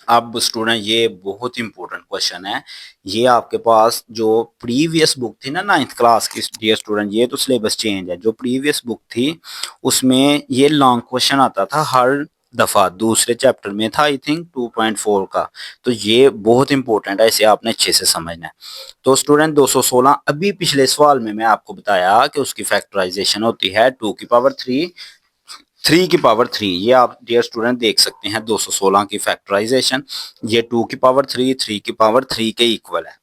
अब स्टूडेंट ये बहुत इंपॉर्टेंट क्वेश्चन है, ये आपके पास जो प्रीवियस बुक थी ना 9th क्लास की डियर स्टूडेंट, ये तो सिलेबस चेंज है, जो प्रीवियस बुक थी उसमें ये लॉन्ग क्वेश्चन आता था हर दफा, दूसरे चैप्टर में था आई थिंक 2.4 का, तो ये बहुत इंपॉर्टेंट है, इसे आपने अच्छे से समझना है। तो स्टूडेंट 216, अभी पिछले सवाल में मैं आपको बताया कि उसकी फैक्टराइजेशन होती है 2 की पावर 3, 3 की पावर 3, ये आप डियर स्टूडेंट देख सकते हैं 216 की फैक्टराइजेशन, ये 2 की पावर 3 3 की पावर 3 के इक्वल है।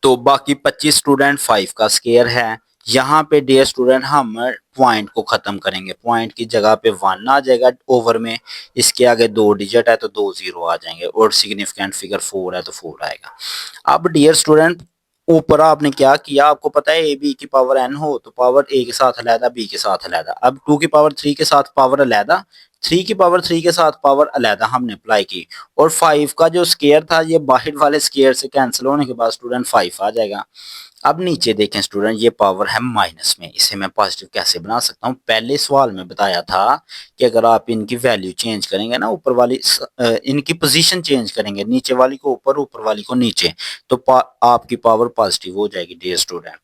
तो बाकी 25 स्टूडेंट 5 का स्केयर है, यहाँ पे डियर स्टूडेंट हम पॉइंट को खत्म करेंगे, पॉइंट की जगह पे 1 आ जाएगा ओवर में, इसके आगे 2 डिजिट है तो 2 0 आ जाएंगे, और सिग्निफिकेंट फिगर 4 है तो 4 आएगा। अब डियर स्टूडेंट ऊपर आपने क्या किया, आपको पता है ए बी की पावर n हो तो पावर ए के साथ अलहदा बी के साथ अलहदा, अब 2 की पावर 3 के साथ पावर अलहदा, 3 की पावर 3 के साथ पावर अलहदा हमने अप्लाई की, और 5 का जो स्केयर था ये बाहर वाले स्केयर से कैंसिल होने के बाद स्टूडेंट 5 आ जाएगा। अब नीचे देखें स्टूडेंट ये पावर है माइनस में, इसे मैं पॉजिटिव कैसे बना सकता हूँ, पहले सवाल में बताया था कि अगर आप इनकी वैल्यू चेंज करेंगे ना, ऊपर वाली इनकी पोजीशन चेंज करेंगे, नीचे वाली को ऊपर ऊपर वाली को नीचे, तो आपकी पावर पॉजिटिव हो जाएगी डियर स्टूडेंट।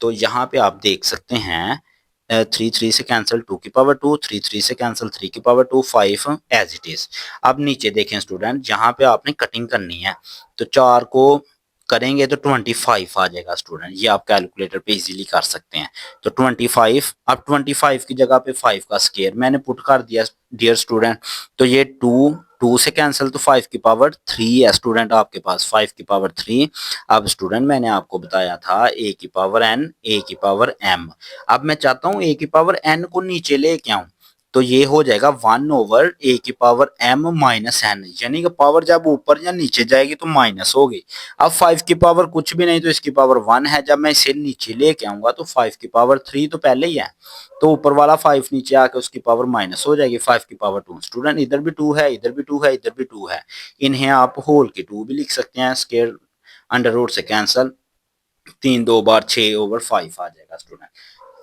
तो यहाँ पे आप देख सकते हैं 3 3 से कैंसिल, 2 की पावर 2, 3 3 से कैंसिल, 3 की पावर 2, 5 एज इट इज। अब नीचे देखें स्टूडेंट, यहाँ पे आपने कटिंग करनी है, तो 4 को करेंगे तो 25 आ जाएगा स्टूडेंट, ये आप कैलकुलेटर पे इजीली कर सकते हैं। तो 25, अब 25 की जगह पे 5 का स्केयर मैंने पुट कर दिया डियर स्टूडेंट, तो ये 2 से कैंसिल, तो 5 की पावर 3 है स्टूडेंट आपके पास, 5 की पावर 3। अब स्टूडेंट मैंने आपको बताया था ए की पावर n ए की पावर m, अब मैं चाहता हूँ ए की पावर n को नीचे लेके आऊं, तो ये हो जाएगा 1/a की पावर m माइनस n, यानी कि पावर जब ऊपर या नीचे जाएगी तो माइनस होगी। अब 5 की पावर कुछ भी नहीं तो इसकी पावर 1 है, जब मैं इसे नीचे लेके आऊंगा तो 5 की पावर 3 तो पहले ही है, तो ऊपर वाला 5 नीचे आके उसकी पावर माइनस हो जाएगी, 5 की पावर 2। स्टूडेंट इधर भी 2 है इधर भी 2 है इधर भी 2 है, इन्हें आप होल के 2 भी लिख सकते हैं, स्केयर अंडर रूट से कैंसल, 3 2 बार 6/5 आ जाएगा स्टूडेंट।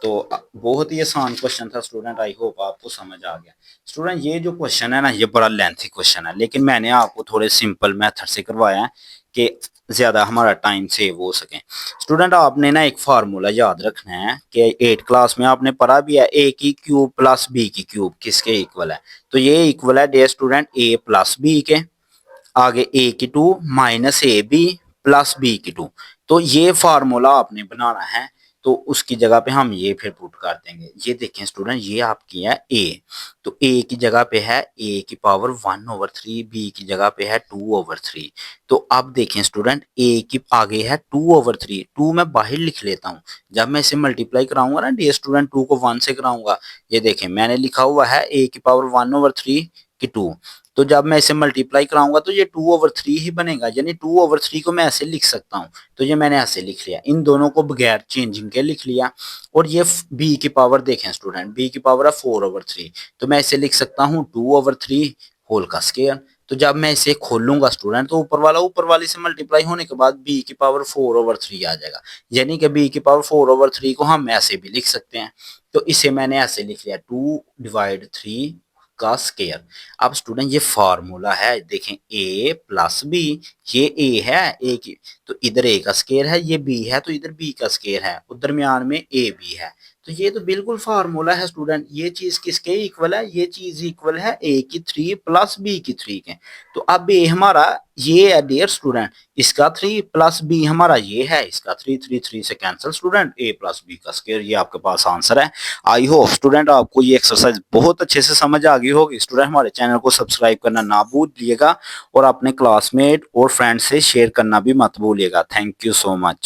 तो बहुत ही आसान क्वेश्चन था स्टूडेंट, आई होप आपको समझ आ गया। स्टूडेंट ये जो क्वेश्चन है ना ये बड़ा लेंथी क्वेश्चन है, लेकिन मैंने आपको थोड़े सिंपल मेथड से करवाया है कि ज्यादा हमारा टाइम सेव हो सके। स्टूडेंट आपने ना एक फार्मूला याद रखना है कि 8 क्लास में आपने पढ़ा भी है, ए की क्यूब प्लस बी की क्यूब किसके इक्वल है, तो ये इक्वल है dear student a plus b के, आगे ए की 2 minus a b plus b की 2, तो ये फार्मूला आपने बनाना है, तो उसकी जगह पे हम ये फिर पुट कर देंगे। ये देखें स्टूडेंट ये आपकी है ए, तो ए की जगह पे है ए की पावर 1/3, बी की जगह पे है 2/3, तो अब देखें स्टूडेंट ए की आगे है 2/3, 2 मैं बाहर लिख लेता हूँ, जब मैं इसे मल्टीप्लाई कराऊंगा ना डी स्टूडेंट 2 को 1 से कराऊंगा, ये देखें मैंने लिखा हुआ है ए की पावर 1/3 की 2, तो जब मैं इसे मल्टीप्लाई कराऊंगा तो ये 2/3 ही बनेगा, यानी 2/3 को मैं ऐसे लिख सकता हूँ, तो ये मैंने ऐसे लिख लिया, इन दोनों को बगैर चेंजिंग के लिख लिया। और ये बी की पावर देखें स्टूडेंट, बी की पावर है 4/3, तो मैं इसे लिख सकता हूँ 2/3 होल का स्केयर, तो जब मैं इसे खोलूंगा स्टूडेंट तो ऊपर वाला ऊपर वाली से मल्टीप्लाई होने के बाद बी की पावर 4/3 आ जाएगा, यानी कि बी की पावर 4/3 को हम ऐसे भी लिख सकते हैं, तो इसे मैंने ऐसे लिख लिया 2/3 का स्केयर। अब स्टूडेंट ये फार्मूला है, देखें a प्लस बी, ये a है a की, तो इधर a का स्केयर है, ये b है तो इधर b का स्केयर है, और दरमियान में a b है, तो ये तो बिल्कुल फार्मूला है स्टूडेंट, ये चीज किसके इक्वल है, ये चीज इक्वल है ए की 3 प्लस बी की 3 के। तो अब ए हमारा ये है डियर स्टूडेंट, इसका 3 प्लस बी हमारा ये है, इसका 3, 3 3 से cancel student, a plus B का स्क्वायर, ये आपके पास आंसर है। आई होप स्टूडेंट आपको ये एक्सरसाइज बहुत अच्छे से समझ आ गई होगी। स्टूडेंट हमारे चैनल को सब्सक्राइब करना ना भूलिएगा और अपने क्लासमेट और फ्रेंड से शेयर करना भी मत भूलिएगा। Thank you so much.